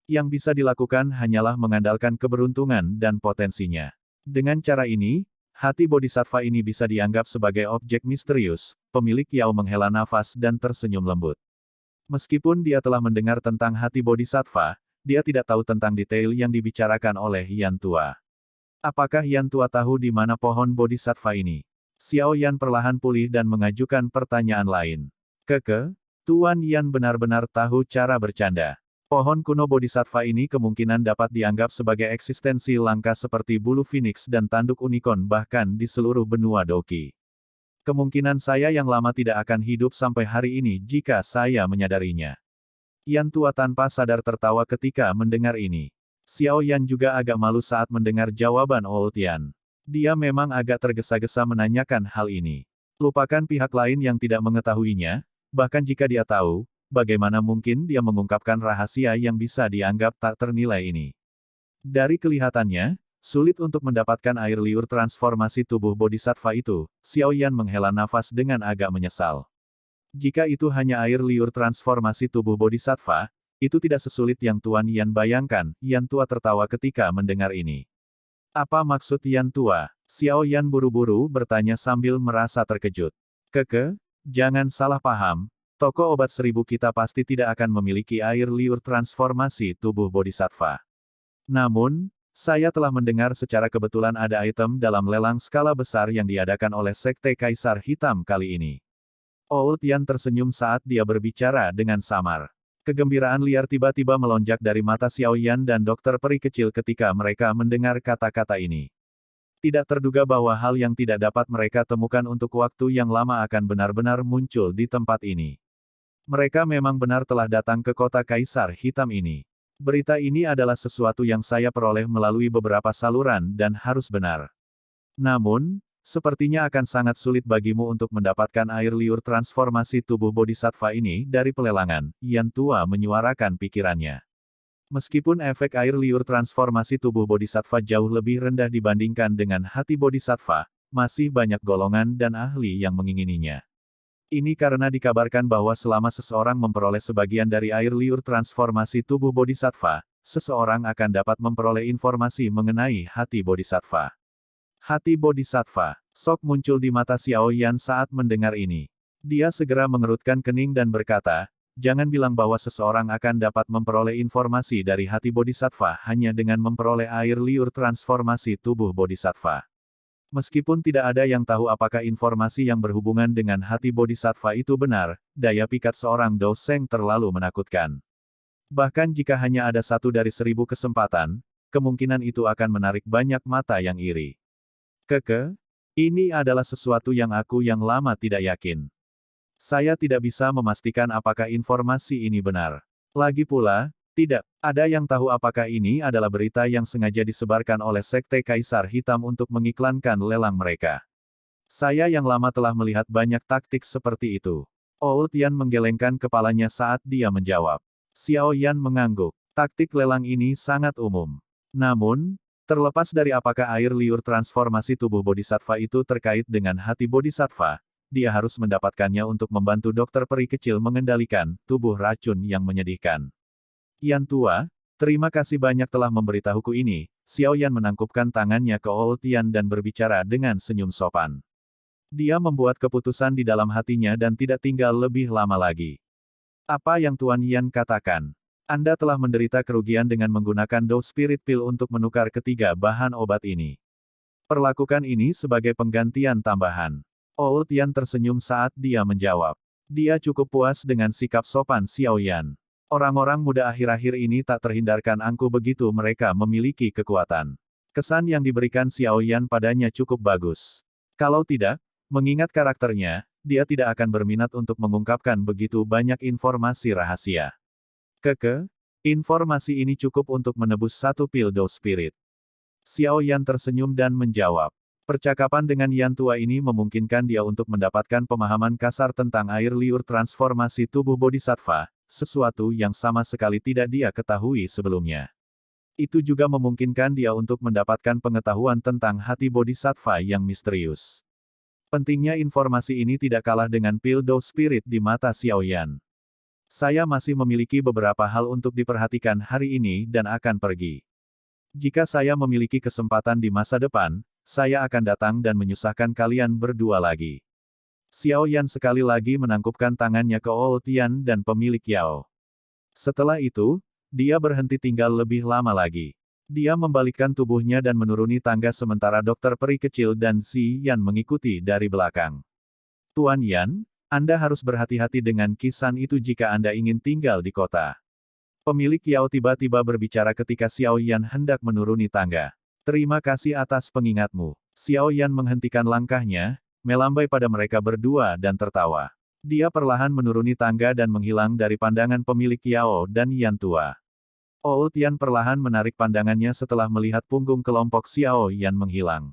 Yang bisa dilakukan hanyalah mengandalkan keberuntungan dan potensinya. Dengan cara ini, hati bodhisattva ini bisa dianggap sebagai objek misterius. Pemilik Yao menghela nafas dan tersenyum lembut. Meskipun dia telah mendengar tentang hati bodhisattva, dia tidak tahu tentang detail yang dibicarakan oleh Yan Tua. Apakah Yan Tua tahu di mana pohon bodhisattva ini? Xiao Yan perlahan pulih dan mengajukan pertanyaan lain. Tuan Yan benar-benar tahu cara bercanda. Pohon kuno bodhisattva ini kemungkinan dapat dianggap sebagai eksistensi langka seperti bulu phoenix dan tanduk unicorn bahkan di seluruh benua Doki. Kemungkinan saya yang lama tidak akan hidup sampai hari ini jika saya menyadarinya. Yan Tua tanpa sadar tertawa ketika mendengar ini. Xiao Yan juga agak malu saat mendengar jawaban Old Yan. Dia memang agak tergesa-gesa menanyakan hal ini. Lupakan pihak lain yang tidak mengetahuinya, bahkan jika dia tahu, bagaimana mungkin dia mengungkapkan rahasia yang bisa dianggap tak ternilai ini. Dari kelihatannya, sulit untuk mendapatkan air liur transformasi tubuh bodhisattva itu. Xiao Yan menghela nafas dengan agak menyesal. Jika itu hanya air liur transformasi tubuh bodhisattva, itu tidak sesulit yang Tuan Yan bayangkan. Yan Tua tertawa ketika mendengar ini. Apa maksud Yan Tua? Xiao Yan buru-buru bertanya sambil merasa terkejut. Jangan salah paham, toko obat 1000 kita pasti tidak akan memiliki air liur transformasi tubuh bodhisattva. Namun, saya telah mendengar secara kebetulan ada item dalam lelang skala besar yang diadakan oleh Sekte Kaisar Hitam kali ini. Old Yan tersenyum saat dia berbicara dengan samar. Kegembiraan liar tiba-tiba melonjak dari mata Xiao Yan dan dokter peri kecil ketika mereka mendengar kata-kata ini. Tidak terduga bahwa hal yang tidak dapat mereka temukan untuk waktu yang lama akan benar-benar muncul di tempat ini. Mereka memang benar telah datang ke kota Kaisar Hitam ini. Berita ini adalah sesuatu yang saya peroleh melalui beberapa saluran dan harus benar. Namun, sepertinya akan sangat sulit bagimu untuk mendapatkan air liur transformasi tubuh bodhisattva ini dari pelelangan. Yan Tua menyuarakan pikirannya. Meskipun efek air liur transformasi tubuh bodhisattva jauh lebih rendah dibandingkan dengan hati bodhisattva, masih banyak golongan dan ahli yang mengingininya. Ini karena dikabarkan bahwa selama seseorang memperoleh sebagian dari air liur transformasi tubuh bodhisattva, seseorang akan dapat memperoleh informasi mengenai hati bodhisattva. Hati bodhisattva. Sok muncul di mata Xiao Yan saat mendengar ini. Dia segera mengerutkan kening dan berkata, jangan bilang bahwa seseorang akan dapat memperoleh informasi dari hati bodhisattva hanya dengan memperoleh air liur transformasi tubuh bodhisattva. Meskipun tidak ada yang tahu apakah informasi yang berhubungan dengan hati bodhisattva itu benar, daya pikat seorang doseng terlalu menakutkan. Bahkan jika hanya ada 1 dari 1000 kesempatan, kemungkinan itu akan menarik banyak mata yang iri. Ini adalah sesuatu yang aku yang lama tidak yakin. Saya tidak bisa memastikan apakah informasi ini benar. Lagi pula, tidak ada yang tahu apakah ini adalah berita yang sengaja disebarkan oleh Sekte Kaisar Hitam untuk mengiklankan lelang mereka. Saya yang lama telah melihat banyak taktik seperti itu. Old Yan menggelengkan kepalanya saat dia menjawab. Xiao Yan mengangguk. Taktik lelang ini sangat umum. Namun, terlepas dari apakah air liur transformasi tubuh bodhisattva itu terkait dengan hati bodhisattva, dia harus mendapatkannya untuk membantu dokter peri kecil mengendalikan tubuh racun yang menyedihkan. Yan tua, terima kasih banyak telah memberitahuku ini. Xiao Yan menangkupkan tangannya ke Old Yan dan berbicara dengan senyum sopan. Dia membuat keputusan di dalam hatinya dan tidak tinggal lebih lama lagi. Apa yang Tuan Yan katakan? Anda telah menderita kerugian dengan menggunakan Dou Spirit Pill untuk menukar ketiga bahan obat ini. Perlakukan ini sebagai penggantian tambahan. Old Yan tersenyum saat dia menjawab. Dia cukup puas dengan sikap sopan Xiao Yan. Orang-orang muda akhir-akhir ini tak terhindarkan angkuh begitu mereka memiliki kekuatan. Kesan yang diberikan Xiao Yan padanya cukup bagus. Kalau tidak, mengingat karakternya, dia tidak akan berminat untuk mengungkapkan begitu banyak informasi rahasia. Informasi ini cukup untuk menebus satu pil Dou Spirit. Xiao Yan tersenyum dan menjawab. Percakapan dengan Yan tua ini memungkinkan dia untuk mendapatkan pemahaman kasar tentang air liur transformasi tubuh bodhisattva, sesuatu yang sama sekali tidak dia ketahui sebelumnya. Itu juga memungkinkan dia untuk mendapatkan pengetahuan tentang hati bodhisattva yang misterius. Pentingnya informasi ini tidak kalah dengan pil Dou Spirit di mata Xiao Yan. Saya masih memiliki beberapa hal untuk diperhatikan hari ini dan akan pergi. Jika saya memiliki kesempatan di masa depan, saya akan datang dan menyusahkan kalian berdua lagi. Xiao Yan sekali lagi menangkupkan tangannya ke Old Yan dan pemilik Yao. Setelah itu, dia berhenti tinggal lebih lama lagi. Dia membalikkan tubuhnya dan menuruni tangga sementara dokter peri kecil dan Xi Yan mengikuti dari belakang. Tuan Yan, Anda harus berhati-hati dengan kisan itu jika Anda ingin tinggal di kota. Pemilik Yao tiba-tiba berbicara ketika Xiao Yan hendak menuruni tangga. Terima kasih atas pengingatmu. Xiao Yan menghentikan langkahnya, melambai pada mereka berdua dan tertawa. Dia perlahan menuruni tangga dan menghilang dari pandangan pemilik Yao dan Yan tua. Old Yan perlahan menarik pandangannya setelah melihat punggung kelompok Xiao Yan menghilang.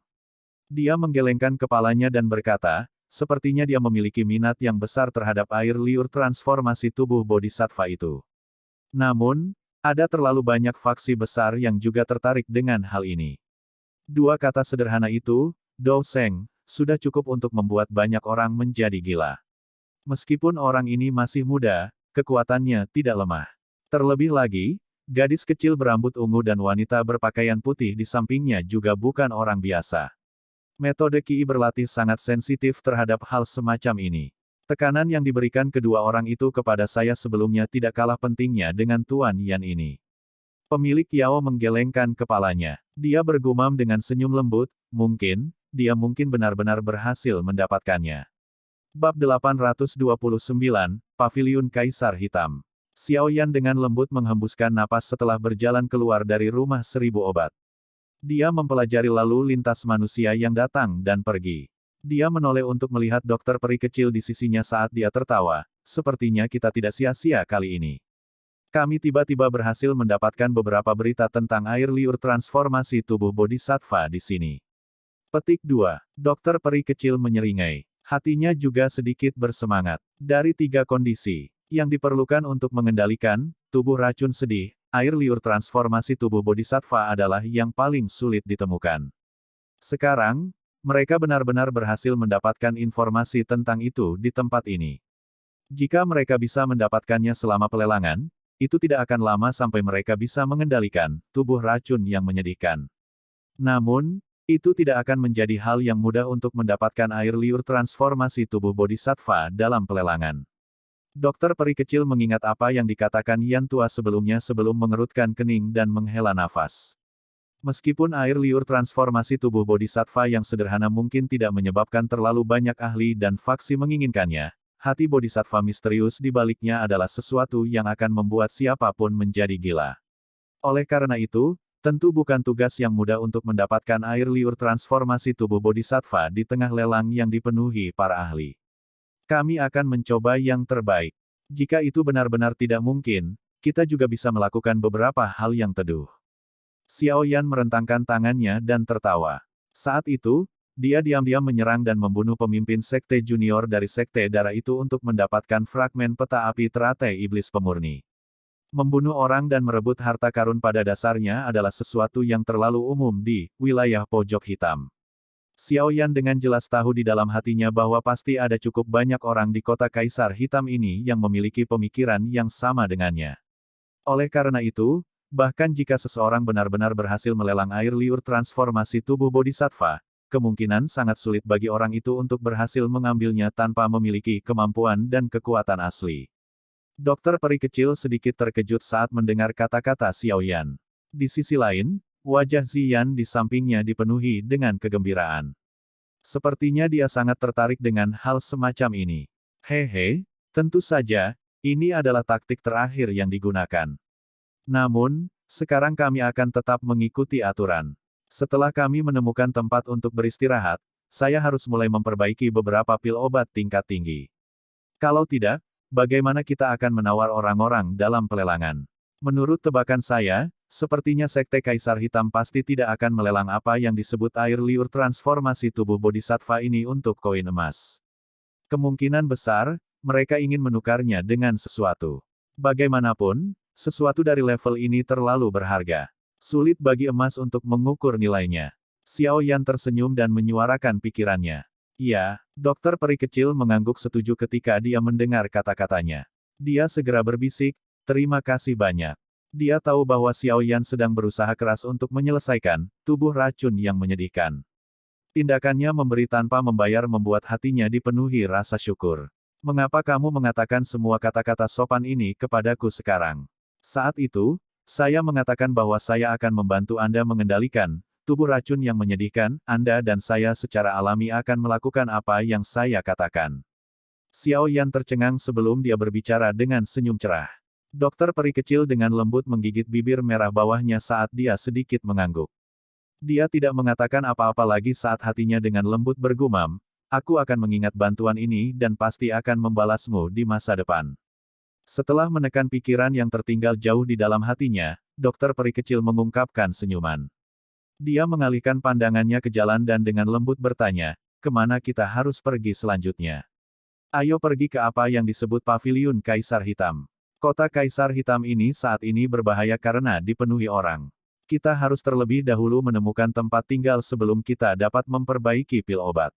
Dia menggelengkan kepalanya dan berkata, sepertinya dia memiliki minat yang besar terhadap air liur transformasi tubuh bodhisattva itu. Namun, ada terlalu banyak faksi besar yang juga tertarik dengan hal ini. Dua kata sederhana itu, Dou Sheng, sudah cukup untuk membuat banyak orang menjadi gila. Meskipun orang ini masih muda, kekuatannya tidak lemah. Terlebih lagi, gadis kecil berambut ungu dan wanita berpakaian putih di sampingnya juga bukan orang biasa. Metode Qi berlatih sangat sensitif terhadap hal semacam ini. Tekanan yang diberikan kedua orang itu kepada saya sebelumnya tidak kalah pentingnya dengan Tuan Yan ini. Pemilik Yao menggelengkan kepalanya. Dia bergumam dengan senyum lembut, dia mungkin benar-benar berhasil mendapatkannya. Bab 829, Paviliun Kaisar Hitam. Xiao Yan dengan lembut menghembuskan napas setelah berjalan keluar dari rumah 1000 obat. Dia mempelajari lalu lintas manusia yang datang dan pergi. Dia menoleh untuk melihat dokter peri kecil di sisinya saat dia tertawa, sepertinya kita tidak sia-sia kali ini. Kami tiba-tiba berhasil mendapatkan beberapa berita tentang air liur transformasi tubuh bodhisattva di sini. Petik 2. Dokter peri kecil menyeringai. Hatinya juga sedikit bersemangat. Dari 3 kondisi yang diperlukan untuk mengendalikan tubuh racun sedih, air liur transformasi tubuh bodhisattva adalah yang paling sulit ditemukan. Sekarang, mereka benar-benar berhasil mendapatkan informasi tentang itu di tempat ini. Jika mereka bisa mendapatkannya selama pelelangan, itu tidak akan lama sampai mereka bisa mengendalikan tubuh racun yang menyedihkan. Namun, itu tidak akan menjadi hal yang mudah untuk mendapatkan air liur transformasi tubuh bodhisattva dalam pelelangan. Dokter peri kecil mengingat apa yang dikatakan Yan tua sebelumnya sebelum mengerutkan kening dan menghela nafas. Meskipun air liur transformasi tubuh bodhisattva yang sederhana mungkin tidak menyebabkan terlalu banyak ahli dan faksi menginginkannya, hati bodhisattva misterius di baliknya adalah sesuatu yang akan membuat siapapun menjadi gila. Oleh karena itu, Tentu bukan tugas yang mudah untuk mendapatkan air liur transformasi tubuh Bodhisattva di tengah lelang yang dipenuhi para ahli. Kami akan mencoba yang terbaik. Jika itu benar-benar tidak mungkin, kita juga bisa melakukan beberapa hal yang teduh. Xiao Yan merentangkan tangannya dan tertawa. Saat itu, dia diam-diam menyerang dan membunuh pemimpin sekte junior dari sekte darah itu untuk mendapatkan fragmen peta api teratai iblis pemurni. Membunuh orang dan merebut harta karun pada dasarnya adalah sesuatu yang terlalu umum di wilayah pojok hitam. Xiao Yan dengan jelas tahu di dalam hatinya bahwa pasti ada cukup banyak orang di kota Kaisar Hitam ini yang memiliki pemikiran yang sama dengannya. Oleh karena itu, bahkan jika seseorang benar-benar berhasil melelang air liur transformasi tubuh Bodhisattva, kemungkinan sangat sulit bagi orang itu untuk berhasil mengambilnya tanpa memiliki kemampuan dan kekuatan asli. Dokter peri kecil sedikit terkejut saat mendengar kata-kata Xiao Yan. Di sisi lain, wajah Ziyan di sampingnya dipenuhi dengan kegembiraan. Sepertinya dia sangat tertarik dengan hal semacam ini. Hehe, tentu saja, ini adalah taktik terakhir yang digunakan. Namun, sekarang kami akan tetap mengikuti aturan. Setelah kami menemukan tempat untuk beristirahat, saya harus mulai memperbaiki beberapa pil obat tingkat tinggi. Kalau tidak, bagaimana kita akan menawar orang-orang dalam pelelangan? Menurut tebakan saya, sepertinya Sekte Kaisar Hitam pasti tidak akan melelang apa yang disebut air liur transformasi tubuh Bodhisattva ini untuk koin emas. Kemungkinan besar, mereka ingin menukarnya dengan sesuatu. Bagaimanapun, sesuatu dari level ini terlalu berharga. Sulit bagi emas untuk mengukur nilainya. Xiao Yan tersenyum dan menyuarakan pikirannya. Ya, dokter peri kecil mengangguk setuju ketika dia mendengar kata-katanya. Dia segera berbisik, terima kasih banyak. Dia tahu bahwa Xiao Yan sedang berusaha keras untuk menyelesaikan tubuh racun yang menyedihkan. Tindakannya memberi tanpa membayar membuat hatinya dipenuhi rasa syukur. Mengapa kamu mengatakan semua kata-kata sopan ini kepadaku sekarang? Saat itu, saya mengatakan bahwa saya akan membantu Anda mengendalikan tubuh racun yang menyedihkan, Anda dan saya secara alami akan melakukan apa yang saya katakan. Xiao Yan tercengang sebelum dia berbicara dengan senyum cerah. Dokter peri kecil dengan lembut menggigit bibir merah bawahnya saat dia sedikit mengangguk. Dia tidak mengatakan apa-apa lagi saat hatinya dengan lembut bergumam, aku akan mengingat bantuan ini dan pasti akan membalasmu di masa depan. Setelah menekan pikiran yang tertinggal jauh di dalam hatinya, dokter peri kecil mengungkapkan senyuman. Dia mengalihkan pandangannya ke jalan dan dengan lembut bertanya, kemana kita harus pergi selanjutnya? Ayo pergi ke apa yang disebut Paviliun Kaisar Hitam. Kota Kaisar Hitam ini saat ini berbahaya karena dipenuhi orang. Kita harus terlebih dahulu menemukan tempat tinggal sebelum kita dapat memperbaiki pil obat.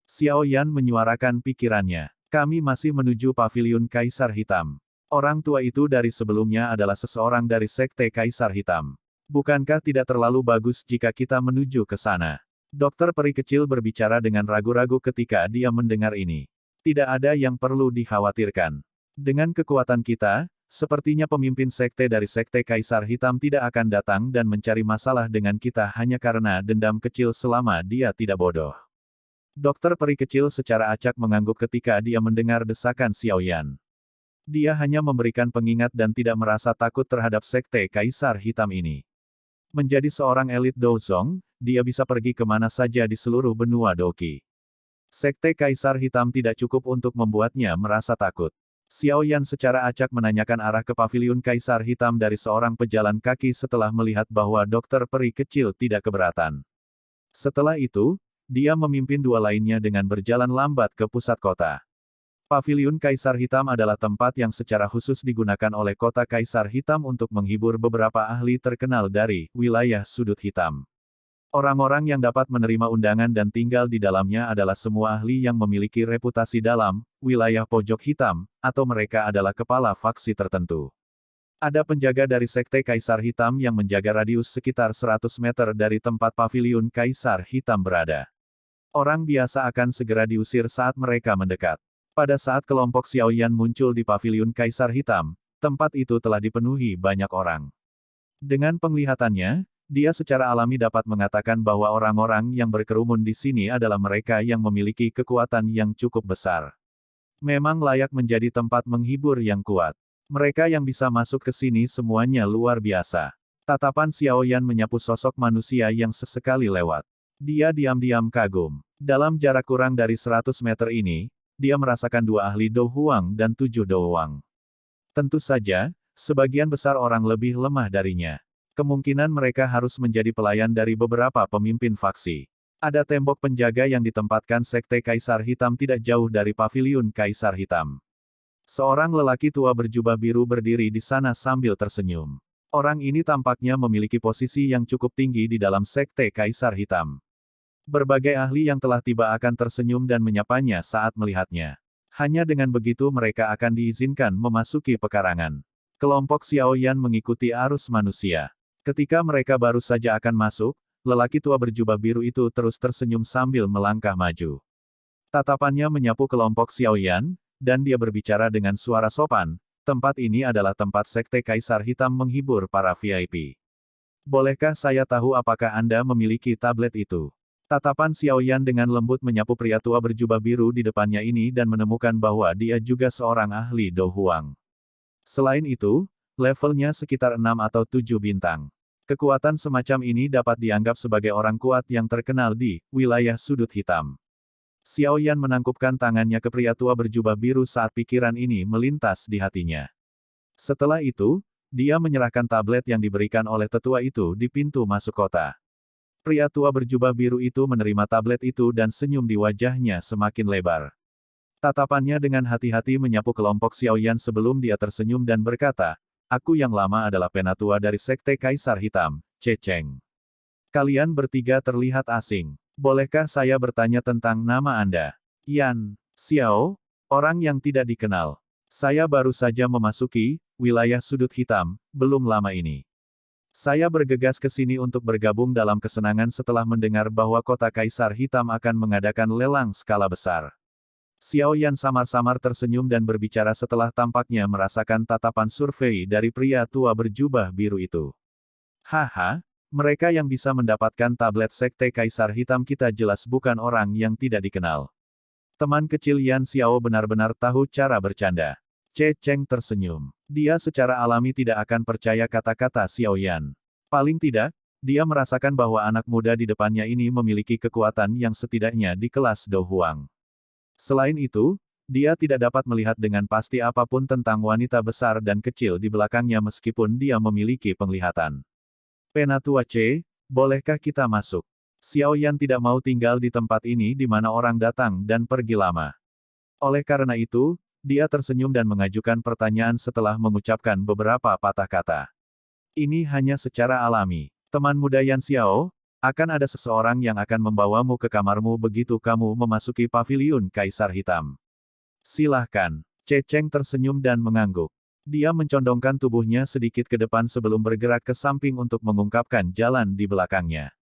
Xiao Yan menyuarakan pikirannya. Kami masih menuju Paviliun Kaisar Hitam. Orang tua itu dari sebelumnya adalah seseorang dari Sekte Kaisar Hitam. Bukankah tidak terlalu bagus jika kita menuju ke sana? Dokter peri kecil berbicara dengan ragu-ragu ketika dia mendengar ini. Tidak ada yang perlu dikhawatirkan. Dengan kekuatan kita, sepertinya pemimpin sekte dari Sekte Kaisar Hitam tidak akan datang dan mencari masalah dengan kita hanya karena dendam kecil selama dia tidak bodoh. Dokter peri kecil secara acak mengangguk ketika dia mendengar desakan Xiao Yan. Dia hanya memberikan pengingat dan tidak merasa takut terhadap Sekte Kaisar Hitam ini. Menjadi seorang elit Douzong, dia bisa pergi kemana saja di seluruh benua Doqi. Sekte Kaisar Hitam tidak cukup untuk membuatnya merasa takut. Xiao Yan secara acak menanyakan arah ke Paviliun Kaisar Hitam dari seorang pejalan kaki setelah melihat bahwa dokter peri kecil tidak keberatan. Setelah itu, dia memimpin dua lainnya dengan berjalan lambat ke pusat kota. Paviliun Kaisar Hitam adalah tempat yang secara khusus digunakan oleh kota Kaisar Hitam untuk menghibur beberapa ahli terkenal dari wilayah sudut hitam. Orang-orang yang dapat menerima undangan dan tinggal di dalamnya adalah semua ahli yang memiliki reputasi dalam wilayah pojok hitam, atau mereka adalah kepala faksi tertentu. Ada penjaga dari Sekte Kaisar Hitam yang menjaga radius sekitar 100 meter dari tempat Paviliun Kaisar Hitam berada. Orang biasa akan segera diusir saat mereka mendekat. Pada saat kelompok Xiao Yan muncul di Paviliun Kaisar Hitam, tempat itu telah dipenuhi banyak orang. Dengan penglihatannya, dia secara alami dapat mengatakan bahwa orang-orang yang berkerumun di sini adalah mereka yang memiliki kekuatan yang cukup besar. Memang layak menjadi tempat menghibur yang kuat. Mereka yang bisa masuk ke sini semuanya luar biasa. Tatapan Xiao Yan menyapu sosok manusia yang sesekali lewat. Dia diam-diam kagum. Dalam jarak kurang dari 100 meter ini, dia merasakan 2 ahli Do Huang dan 7 Do Huang. Tentu saja, sebagian besar orang lebih lemah darinya. Kemungkinan mereka harus menjadi pelayan dari beberapa pemimpin faksi. Ada tembok penjaga yang ditempatkan Sekte Kaisar Hitam tidak jauh dari Paviliun Kaisar Hitam. Seorang lelaki tua berjubah biru berdiri di sana sambil tersenyum. Orang ini tampaknya memiliki posisi yang cukup tinggi di dalam Sekte Kaisar Hitam. Berbagai ahli yang telah tiba akan tersenyum dan menyapanya saat melihatnya. Hanya dengan begitu mereka akan diizinkan memasuki pekarangan. Kelompok Xiao Yan mengikuti arus manusia. Ketika mereka baru saja akan masuk, lelaki tua berjubah biru itu terus tersenyum sambil melangkah maju. Tatapannya menyapu kelompok Xiao Yan, dan dia berbicara dengan suara sopan, tempat ini adalah tempat Sekte Kaisar Hitam menghibur para VIP. Bolehkah saya tahu apakah Anda memiliki tablet itu? Tatapan Xiao Yan dengan lembut menyapu pria tua berjubah biru di depannya ini dan menemukan bahwa dia juga seorang ahli Do Huang. Selain itu, levelnya sekitar 6 atau 7 bintang. Kekuatan semacam ini dapat dianggap sebagai orang kuat yang terkenal di wilayah sudut hitam. Xiao Yan menangkupkan tangannya ke pria tua berjubah biru saat pikiran ini melintas di hatinya. Setelah itu, dia menyerahkan tablet yang diberikan oleh tetua itu di pintu masuk kota. Pria tua berjubah biru itu menerima tablet itu dan senyum di wajahnya semakin lebar. Tatapannya dengan hati-hati menyapu kelompok Xiao Yan sebelum dia tersenyum dan berkata, "Aku yang lama adalah penatua dari Sekte Kaisar Hitam, Ce Cheng. Kalian bertiga terlihat asing. Bolehkah saya bertanya tentang nama Anda?" "Yan Xiao, orang yang tidak dikenal. Saya baru saja memasuki wilayah sudut hitam, belum lama ini. Saya bergegas ke sini untuk bergabung dalam kesenangan setelah mendengar bahwa kota Kaisar Hitam akan mengadakan lelang skala besar." Xiao Yan samar-samar tersenyum dan berbicara setelah tampaknya merasakan tatapan survei dari pria tua berjubah biru itu. "Haha, mereka yang bisa mendapatkan tablet Sekte Kaisar Hitam kita jelas bukan orang yang tidak dikenal." Teman kecil Yan Xiao benar-benar tahu cara bercanda. Ce Cheng tersenyum. Dia secara alami tidak akan percaya kata-kata Xiao Yan. Paling tidak, dia merasakan bahwa anak muda di depannya ini memiliki kekuatan yang setidaknya di kelas Do Huang. Selain itu, dia tidak dapat melihat dengan pasti apapun tentang wanita besar dan kecil di belakangnya meskipun dia memiliki penglihatan. "Penatua Ce, bolehkah kita masuk?" Xiao Yan tidak mau tinggal di tempat ini di mana orang datang dan pergi lama. Oleh karena itu, dia tersenyum dan mengajukan pertanyaan setelah mengucapkan beberapa patah kata. "Ini hanya secara alami. Teman muda Yan Xiao, akan ada seseorang yang akan membawamu ke kamarmu begitu kamu memasuki Paviliun Kaisar Hitam. Silahkan." Ce Cheng tersenyum dan mengangguk. Dia mencondongkan tubuhnya sedikit ke depan sebelum bergerak ke samping untuk mengungkapkan jalan di belakangnya.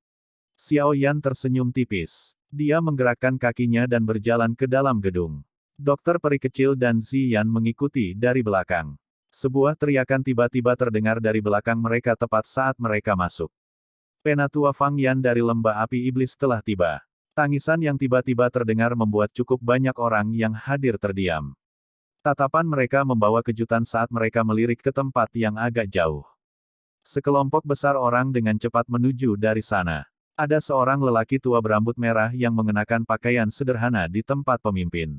Xiao Yan tersenyum tipis. Dia menggerakkan kakinya dan berjalan ke dalam gedung. Dokter peri kecil dan Ziyan mengikuti dari belakang. Sebuah teriakan tiba-tiba terdengar dari belakang mereka tepat saat mereka masuk. Penatua Fang Yan dari lembah api iblis telah tiba. Tangisan yang tiba-tiba terdengar membuat cukup banyak orang yang hadir terdiam. Tatapan mereka membawa kejutan saat mereka melirik ke tempat yang agak jauh. Sekelompok besar orang dengan cepat menuju dari sana. Ada seorang lelaki tua berambut merah yang mengenakan pakaian sederhana di tempat pemimpin.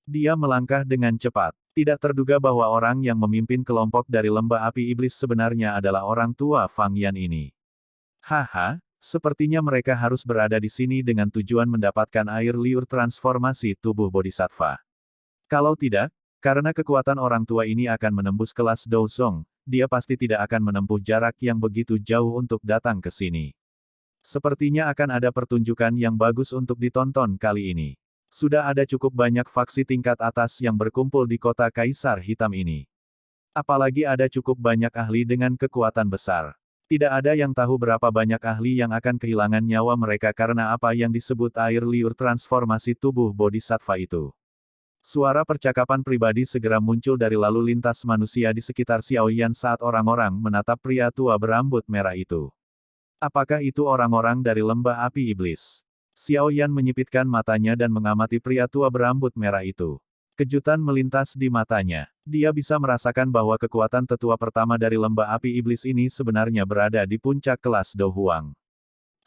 Dia melangkah dengan cepat. Tidak terduga bahwa orang yang memimpin kelompok dari lembah api iblis sebenarnya adalah orang tua Fang Yan ini. "Haha, sepertinya mereka harus berada di sini dengan tujuan mendapatkan air liur transformasi tubuh bodhisattva. Kalau tidak, karena kekuatan orang tua ini akan menembus kelas Douzong, dia pasti tidak akan menempuh jarak yang begitu jauh untuk datang ke sini. Sepertinya akan ada pertunjukan yang bagus untuk ditonton kali ini. Sudah ada cukup banyak faksi tingkat atas yang berkumpul di kota Kaisar Hitam ini. Apalagi ada cukup banyak ahli dengan kekuatan besar. Tidak ada yang tahu berapa banyak ahli yang akan kehilangan nyawa mereka karena apa yang disebut air liur transformasi tubuh bodhisattva itu." Suara percakapan pribadi segera muncul dari lalu lintas manusia di sekitar Xiao Yan saat orang-orang menatap pria tua berambut merah itu. Apakah itu orang-orang dari lembah api iblis? Xiao Yan menyipitkan matanya dan mengamati pria tua berambut merah itu. Kejutan melintas di matanya. Dia bisa merasakan bahwa kekuatan tetua pertama dari lembah api iblis ini sebenarnya berada di puncak kelas Do Huang.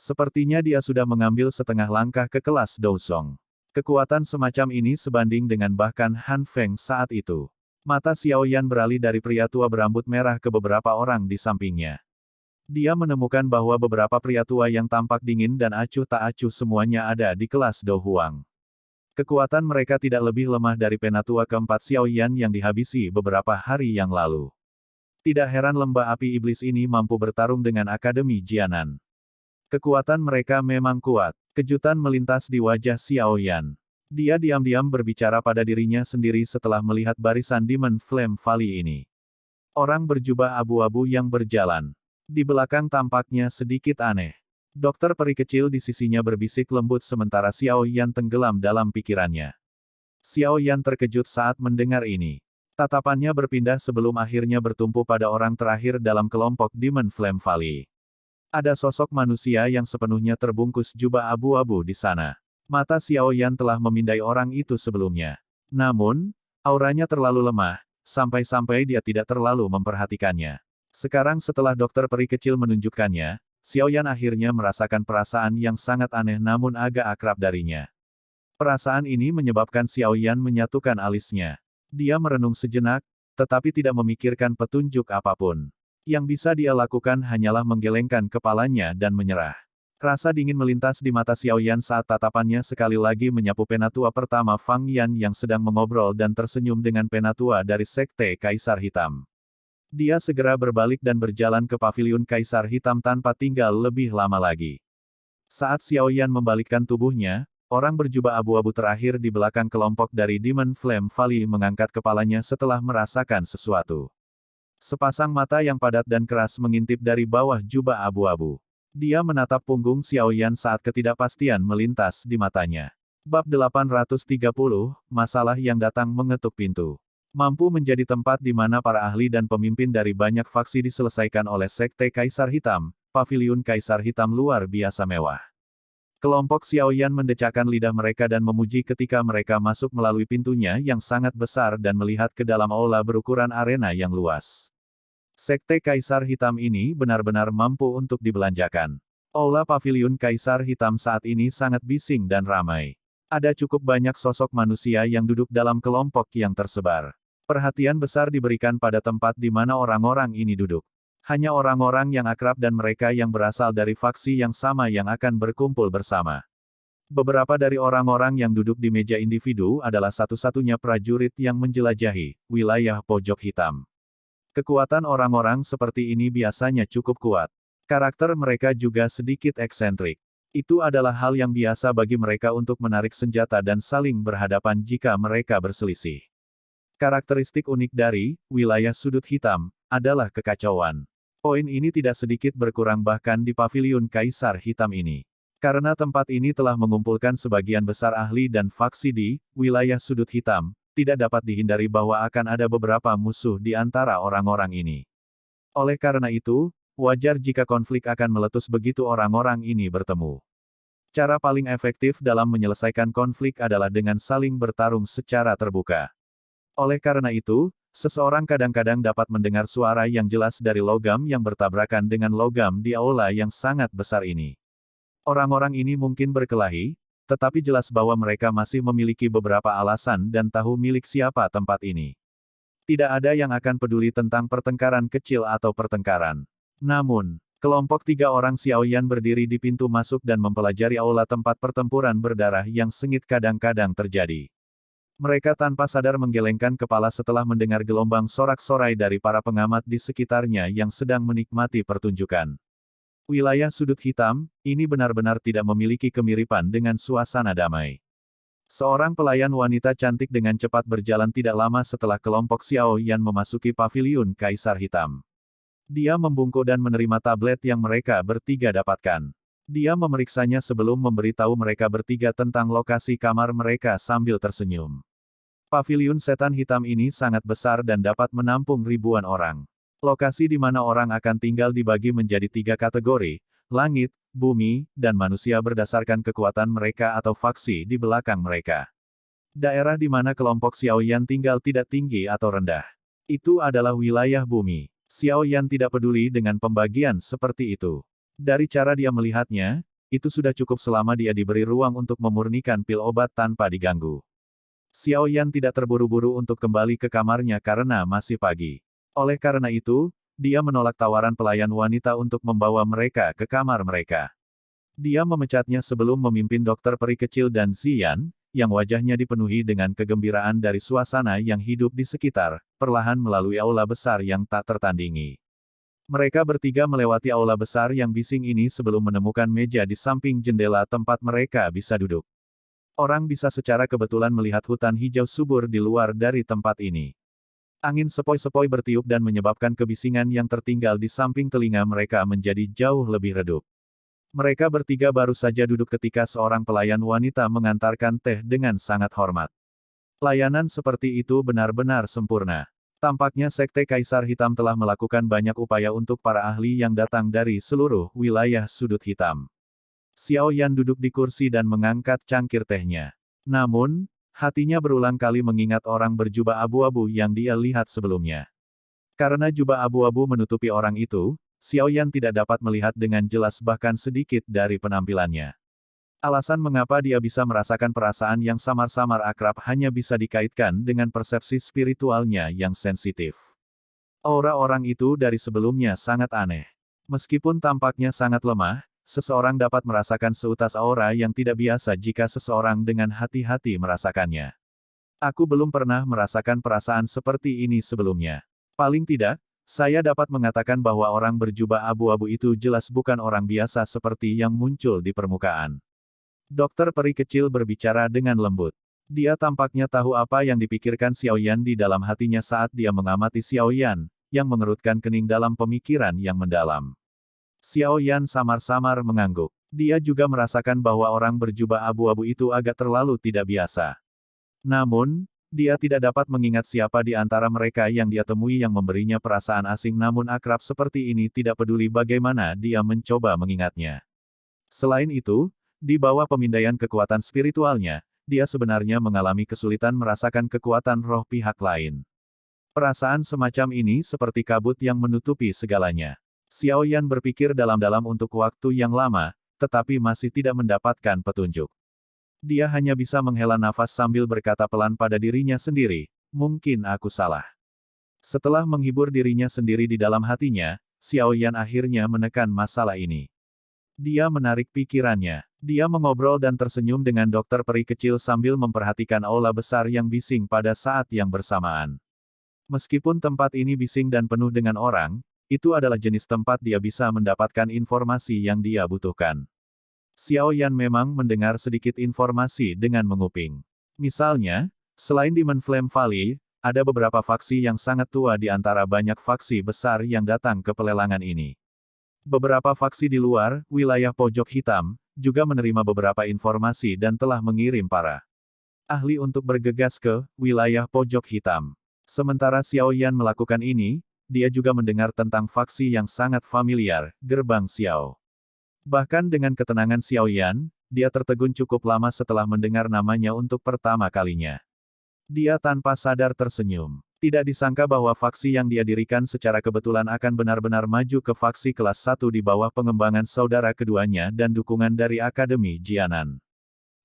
Sepertinya dia sudah mengambil setengah langkah ke kelas Do Song. Kekuatan semacam ini sebanding dengan bahkan Han Feng saat itu. Mata Xiao Yan beralih dari pria tua berambut merah ke beberapa orang di sampingnya. Dia menemukan bahwa beberapa pria tua yang tampak dingin dan acuh tak acuh semuanya ada di kelas Do Huang. Kekuatan mereka tidak lebih lemah dari penatua keempat Xiao Yan yang dihabisi beberapa hari yang lalu. Tidak heran lembah api iblis ini mampu bertarung dengan Akademi Jianan. Kekuatan mereka memang kuat. Kejutan melintas di wajah Xiao Yan. Dia diam-diam berbicara pada dirinya sendiri setelah melihat barisan Demon Flame Valley ini. Orang berjubah abu-abu yang berjalan. Di belakang tampaknya sedikit aneh. Dokter peri kecil di sisinya berbisik lembut sementara Xiao Yan tenggelam dalam pikirannya. Xiao Yan terkejut saat mendengar ini. Tatapannya berpindah sebelum akhirnya bertumpu pada orang terakhir dalam kelompok Demon Flame Valley. Ada sosok manusia yang sepenuhnya terbungkus jubah abu-abu di sana. Mata Xiao Yan telah memindai orang itu sebelumnya. Namun, auranya terlalu lemah, sampai-sampai dia tidak terlalu memperhatikannya. Sekarang setelah dokter peri kecil menunjukkannya, Xiao Yan akhirnya merasakan perasaan yang sangat aneh namun agak akrab darinya. Perasaan ini menyebabkan Xiao Yan menyatukan alisnya. Dia merenung sejenak, tetapi tidak memikirkan petunjuk apapun. Yang bisa dia lakukan hanyalah menggelengkan kepalanya dan menyerah. Rasa dingin melintas di mata Xiao Yan saat tatapannya sekali lagi menyapu penatua pertama Fang Yan yang sedang mengobrol dan tersenyum dengan penatua dari Sekte Kaisar Hitam. Dia segera berbalik dan berjalan ke paviliun Kaisar Hitam tanpa tinggal lebih lama lagi. Saat Xiao Yan membalikkan tubuhnya, orang berjubah abu-abu terakhir di belakang kelompok dari Demon Flame Valley mengangkat kepalanya setelah merasakan sesuatu. Sepasang mata yang padat dan keras mengintip dari bawah jubah abu-abu. Dia menatap punggung Xiao Yan saat ketidakpastian melintas di matanya. Bab 830, masalah yang datang mengetuk pintu. Mampu menjadi tempat di mana para ahli dan pemimpin dari banyak faksi diselesaikan oleh Sekte Kaisar Hitam, paviliun Kaisar Hitam luar biasa mewah. Kelompok Xiao Yan mendecakkan lidah mereka dan memuji ketika mereka masuk melalui pintunya yang sangat besar dan melihat ke dalam aula berukuran arena yang luas. Sekte Kaisar Hitam ini benar-benar mampu untuk dibelanjakan. Aula paviliun Kaisar Hitam saat ini sangat bising dan ramai. Ada cukup banyak sosok manusia yang duduk dalam kelompok yang tersebar. Perhatian besar diberikan pada tempat di mana orang-orang ini duduk. Hanya orang-orang yang akrab dan mereka yang berasal dari faksi yang sama yang akan berkumpul bersama. Beberapa dari orang-orang yang duduk di meja individu adalah satu-satunya prajurit yang menjelajahi wilayah pojok hitam. Kekuatan orang-orang seperti ini biasanya cukup kuat. Karakter mereka juga sedikit eksentrik. Itu adalah hal yang biasa bagi mereka untuk menarik senjata dan saling berhadapan jika mereka berselisih. Karakteristik unik dari wilayah sudut hitam adalah kekacauan. Poin ini tidak sedikit berkurang bahkan di paviliun Kaisar Hitam ini. Karena tempat ini telah mengumpulkan sebagian besar ahli dan faksi di wilayah sudut hitam, tidak dapat dihindari bahwa akan ada beberapa musuh di antara orang-orang ini. Oleh karena itu, wajar jika konflik akan meletus begitu orang-orang ini bertemu. Cara paling efektif dalam menyelesaikan konflik adalah dengan saling bertarung secara terbuka. Oleh karena itu, seseorang kadang-kadang dapat mendengar suara yang jelas dari logam yang bertabrakan dengan logam di aula yang sangat besar ini. Orang-orang ini mungkin berkelahi, tetapi jelas bahwa mereka masih memiliki beberapa alasan dan tahu milik siapa tempat ini. Tidak ada yang akan peduli tentang pertengkaran kecil atau pertengkaran. Namun, kelompok 3 orang Xiao Yan berdiri di pintu masuk dan mempelajari aula tempat pertempuran berdarah yang sengit kadang-kadang terjadi. Mereka tanpa sadar menggelengkan kepala setelah mendengar gelombang sorak-sorai dari para pengamat di sekitarnya yang sedang menikmati pertunjukan. Wilayah sudut hitam, ini benar-benar tidak memiliki kemiripan dengan suasana damai. Seorang pelayan wanita cantik dengan cepat berjalan tidak lama setelah kelompok Xiao Yan memasuki paviliun Kaisar Hitam. Dia membungkuk dan menerima tablet yang mereka bertiga dapatkan. Dia memeriksanya sebelum memberitahu mereka bertiga tentang lokasi kamar mereka sambil tersenyum. Paviliun setan hitam ini sangat besar dan dapat menampung ribuan orang. Lokasi di mana orang akan tinggal dibagi menjadi 3 kategori, langit, bumi, dan manusia berdasarkan kekuatan mereka atau faksi di belakang mereka. Daerah di mana kelompok Xiaoyan tinggal tidak tinggi atau rendah. Itu adalah wilayah bumi. Xiaoyan tidak peduli dengan pembagian seperti itu. Dari cara dia melihatnya, itu sudah cukup selama dia diberi ruang untuk memurnikan pil obat tanpa diganggu. Xiaoyan tidak terburu-buru untuk kembali ke kamarnya karena masih pagi. Oleh karena itu, dia menolak tawaran pelayan wanita untuk membawa mereka ke kamar mereka. Dia memecatnya sebelum memimpin dokter peri kecil dan Ziyan, yang wajahnya dipenuhi dengan kegembiraan dari suasana yang hidup di sekitar, perlahan melalui aula besar yang tak tertandingi. Mereka bertiga melewati aula besar yang bising ini sebelum menemukan meja di samping jendela tempat mereka bisa duduk. Orang bisa secara kebetulan melihat hutan hijau subur di luar dari tempat ini. Angin sepoi-sepoi bertiup dan menyebabkan kebisingan yang tertinggal di samping telinga mereka menjadi jauh lebih redup. Mereka bertiga baru saja duduk ketika seorang pelayan wanita mengantarkan teh dengan sangat hormat. Layanan seperti itu benar-benar sempurna. Tampaknya Sekte Kaisar Hitam telah melakukan banyak upaya untuk para ahli yang datang dari seluruh wilayah sudut hitam. Xiao Yan duduk di kursi dan mengangkat cangkir tehnya. Namun, hatinya berulang kali mengingat orang berjubah abu-abu yang dia lihat sebelumnya. Karena jubah abu-abu menutupi orang itu, Xiaoyan tidak dapat melihat dengan jelas bahkan sedikit dari penampilannya. Alasan mengapa dia bisa merasakan perasaan yang samar-samar akrab hanya bisa dikaitkan dengan persepsi spiritualnya yang sensitif. Aura orang itu dari sebelumnya sangat aneh. Meskipun tampaknya sangat lemah, seseorang dapat merasakan seutas aura yang tidak biasa jika seseorang dengan hati-hati merasakannya. Aku belum pernah merasakan perasaan seperti ini sebelumnya. Paling tidak, saya dapat mengatakan bahwa orang berjubah abu-abu itu jelas bukan orang biasa seperti yang muncul di permukaan. Dokter peri kecil berbicara dengan lembut. Dia tampaknya tahu apa yang dipikirkan Xiaoyan di dalam hatinya saat dia mengamati Xiaoyan, yang mengerutkan kening dalam pemikiran yang mendalam. Xiaoyan samar-samar mengangguk. Dia juga merasakan bahwa orang berjubah abu-abu itu agak terlalu tidak biasa. Namun, dia tidak dapat mengingat siapa di antara mereka yang dia temui yang memberinya perasaan asing namun akrab seperti ini tidak peduli bagaimana dia mencoba mengingatnya. Selain itu, di bawah pemindaian kekuatan spiritualnya, dia sebenarnya mengalami kesulitan merasakan kekuatan roh pihak lain. Perasaan semacam ini seperti kabut yang menutupi segalanya. Xiaoyan berpikir dalam-dalam untuk waktu yang lama, tetapi masih tidak mendapatkan petunjuk. Dia hanya bisa menghela nafas sambil berkata pelan pada dirinya sendiri, mungkin aku salah. Setelah menghibur dirinya sendiri di dalam hatinya, Xiaoyan akhirnya menekan masalah ini. Dia menarik pikirannya. Dia mengobrol dan tersenyum dengan dokter peri kecil sambil memperhatikan aula besar yang bising pada saat yang bersamaan. Meskipun tempat ini bising dan penuh dengan orang, itu adalah jenis tempat dia bisa mendapatkan informasi yang dia butuhkan. Xiaoyan memang mendengar sedikit informasi dengan menguping. Misalnya, selain Demon Flame Valley, ada beberapa faksi yang sangat tua di antara banyak faksi besar yang datang ke pelelangan ini. Beberapa faksi di luar, wilayah pojok hitam, juga menerima beberapa informasi dan telah mengirim para ahli untuk bergegas ke wilayah pojok hitam. Sementara Xiaoyan melakukan ini, dia juga mendengar tentang faksi yang sangat familiar, Gerbang Xiao. Bahkan dengan ketenangan Xiaoyan, dia tertegun cukup lama setelah mendengar namanya untuk pertama kalinya. Dia tanpa sadar tersenyum. Tidak disangka bahwa faksi yang dia dirikan secara kebetulan akan benar-benar maju ke faksi kelas 1 di bawah pengembangan saudara keduanya dan dukungan dari Akademi Jianan.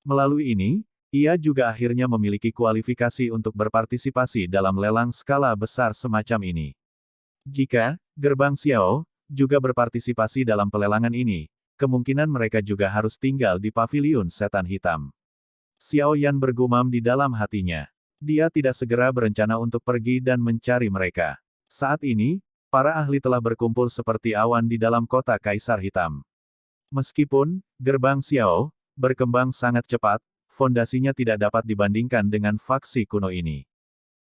Melalui ini, ia juga akhirnya memiliki kualifikasi untuk berpartisipasi dalam lelang skala besar semacam ini. Jika Gerbang Xiao juga berpartisipasi dalam pelelangan ini, kemungkinan mereka juga harus tinggal di paviliun setan hitam. Xiaoyan bergumam di dalam hatinya. Dia tidak segera berencana untuk pergi dan mencari mereka. Saat ini, para ahli telah berkumpul seperti awan di dalam kota Kaisar Hitam. Meskipun Gerbang Xiao berkembang sangat cepat, fondasinya tidak dapat dibandingkan dengan faksi kuno ini.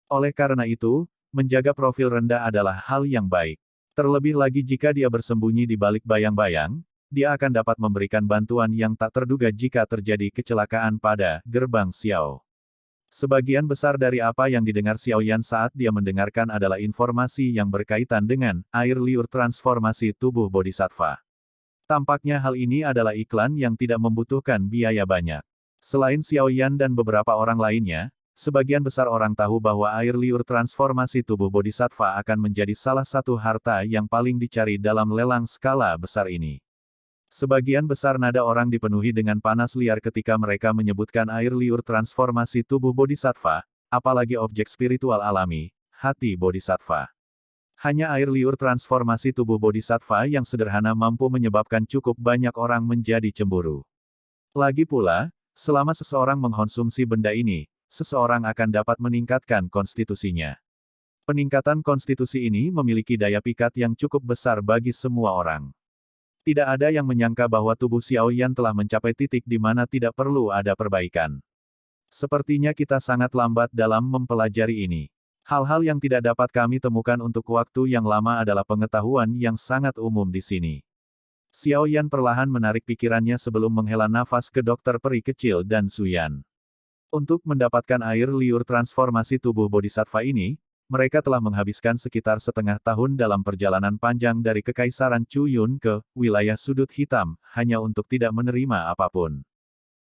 Oleh karena itu, menjaga profil rendah adalah hal yang baik. Terlebih lagi jika dia bersembunyi di balik bayang-bayang, dia akan dapat memberikan bantuan yang tak terduga jika terjadi kecelakaan pada Gerbang Xiao. Sebagian besar dari apa yang didengar Xiaoyan saat dia mendengarkan adalah informasi yang berkaitan dengan air liur transformasi tubuh bodhisattva. Tampaknya hal ini adalah iklan yang tidak membutuhkan biaya banyak. Selain Xiao Yan dan beberapa orang lainnya, sebagian besar orang tahu bahwa air liur transformasi tubuh Bodhisattva akan menjadi salah satu harta yang paling dicari dalam lelang skala besar ini. Sebagian besar nada orang dipenuhi dengan panas liar ketika mereka menyebutkan air liur transformasi tubuh Bodhisattva, apalagi objek spiritual alami, hati Bodhisattva. Hanya air liur transformasi tubuh Bodhisattva yang sederhana mampu menyebabkan cukup banyak orang menjadi cemburu. Lagi pula, selama seseorang mengkonsumsi benda ini, seseorang akan dapat meningkatkan konstitusinya. Peningkatan konstitusi ini memiliki daya pikat yang cukup besar bagi semua orang. Tidak ada yang menyangka bahwa tubuh Xiao Yan telah mencapai titik di mana tidak perlu ada perbaikan. Sepertinya kita sangat lambat dalam mempelajari ini. Hal-hal yang tidak dapat kami temukan untuk waktu yang lama adalah pengetahuan yang sangat umum di sini. Xiao Yan perlahan menarik pikirannya sebelum menghela nafas ke dokter peri kecil dan Suyan. Untuk mendapatkan air liur transformasi tubuh Bodhisattva ini, mereka telah menghabiskan sekitar setengah tahun dalam perjalanan panjang dari Kekaisaran Chuyun ke wilayah sudut hitam, hanya untuk tidak menerima apapun.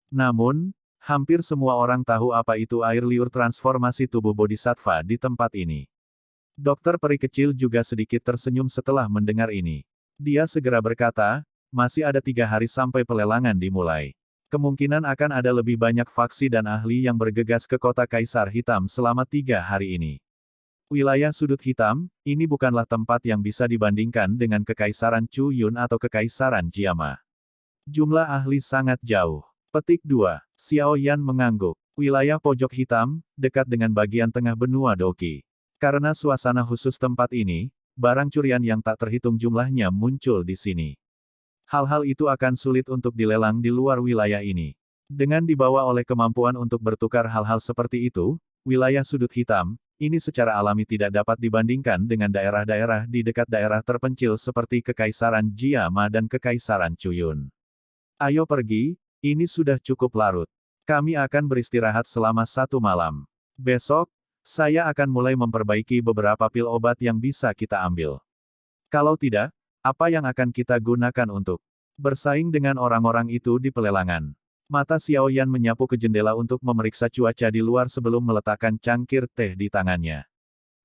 Namun, hampir semua orang tahu apa itu air liur transformasi tubuh Bodhisattva di tempat ini. Dokter peri kecil juga sedikit tersenyum setelah mendengar ini. Dia segera berkata, masih ada 3 hari sampai pelelangan dimulai. Kemungkinan akan ada lebih banyak faksi dan ahli yang bergegas ke kota Kaisar Hitam selama 3 hari ini. Wilayah sudut hitam, ini bukanlah tempat yang bisa dibandingkan dengan Kekaisaran Chuyun atau Kekaisaran Jiama. Jumlah ahli sangat jauh. Petik 2. Xiao Yan mengangguk. Wilayah pojok hitam, dekat dengan bagian tengah benua Doki. Karena suasana khusus tempat ini, barang curian yang tak terhitung jumlahnya muncul di sini. Hal-hal itu akan sulit untuk dilelang di luar wilayah ini. Dengan dibawa oleh kemampuan untuk bertukar hal-hal seperti itu, wilayah sudut hitam, ini secara alami tidak dapat dibandingkan dengan daerah-daerah di dekat daerah terpencil seperti Kekaisaran Jiama dan Kekaisaran Chuyun. Ayo pergi, ini sudah cukup larut. Kami akan beristirahat selama 1 malam. Besok, saya akan mulai memperbaiki beberapa pil obat yang bisa kita ambil. Kalau tidak, apa yang akan kita gunakan untuk bersaing dengan orang-orang itu di pelelangan? Mata Xiao Yan menyapu ke jendela untuk memeriksa cuaca di luar sebelum meletakkan cangkir teh di tangannya.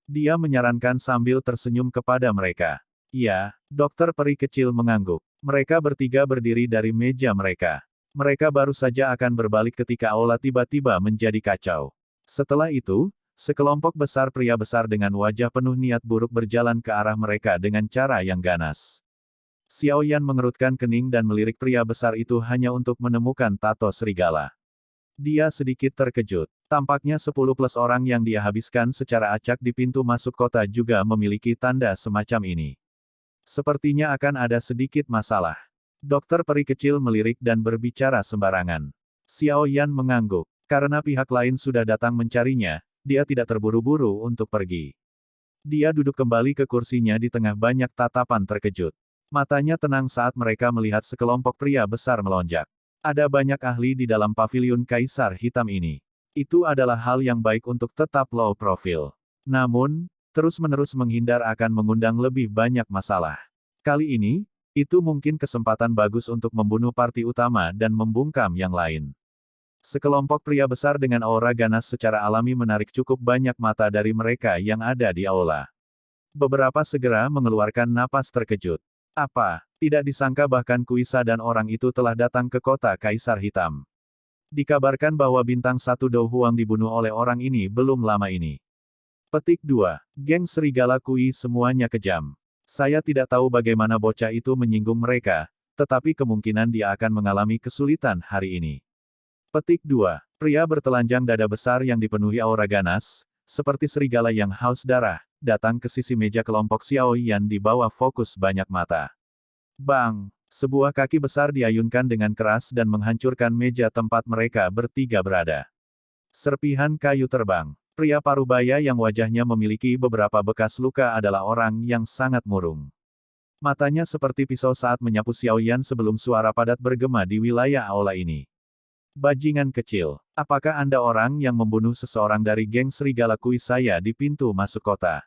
Dia menyarankan sambil tersenyum kepada mereka. Ya, dokter peri kecil mengangguk. Mereka bertiga berdiri dari meja mereka. Mereka baru saja akan berbalik ketika aula tiba-tiba menjadi kacau. Setelah itu, sekelompok besar pria besar dengan wajah penuh niat buruk berjalan ke arah mereka dengan cara yang ganas. Xiao Yan mengerutkan kening dan melirik pria besar itu hanya untuk menemukan tato serigala. Dia sedikit terkejut. Tampaknya 10+ orang yang dia habiskan secara acak di pintu masuk kota juga memiliki tanda semacam ini. Sepertinya akan ada sedikit masalah. Dokter peri kecil melirik dan berbicara sembarangan. Xiao Yan mengangguk. Karena pihak lain sudah datang mencarinya, dia tidak terburu-buru untuk pergi. Dia duduk kembali ke kursinya di tengah banyak tatapan terkejut. Matanya tenang saat mereka melihat sekelompok pria besar melonjak. Ada banyak ahli di dalam paviliun Kaisar Hitam ini. Itu adalah hal yang baik untuk tetap low profile. Namun, terus-menerus menghindar akan mengundang lebih banyak masalah. Kali ini, itu mungkin kesempatan bagus untuk membunuh parti utama dan membungkam yang lain. Sekelompok pria besar dengan aura ganas secara alami menarik cukup banyak mata dari mereka yang ada di aula. Beberapa segera mengeluarkan napas terkejut. Apa? Tidak disangka bahkan Kuisa dan orang itu telah datang ke kota Kaisar Hitam. Dikabarkan bahwa bintang 1 Do Huang dibunuh oleh orang ini belum lama ini. Petik 2. Geng Serigala Kui semuanya kejam. Saya tidak tahu bagaimana bocah itu menyinggung mereka, tetapi kemungkinan dia akan mengalami kesulitan hari ini. Petik 2. Pria bertelanjang dada besar yang dipenuhi aura ganas, seperti serigala yang haus darah, datang ke sisi meja kelompok Xiao Yan di bawah fokus banyak mata. Bang! Sebuah kaki besar diayunkan dengan keras dan menghancurkan meja tempat mereka bertiga berada. Serpihan kayu terbang. Pria parubaya yang wajahnya memiliki beberapa bekas luka adalah orang yang sangat murung. Matanya seperti pisau saat menyapu Xiao Yan sebelum suara padat bergema di wilayah aula ini. Bajingan kecil, apakah Anda orang yang membunuh seseorang dari geng serigala Kui saya di pintu masuk kota?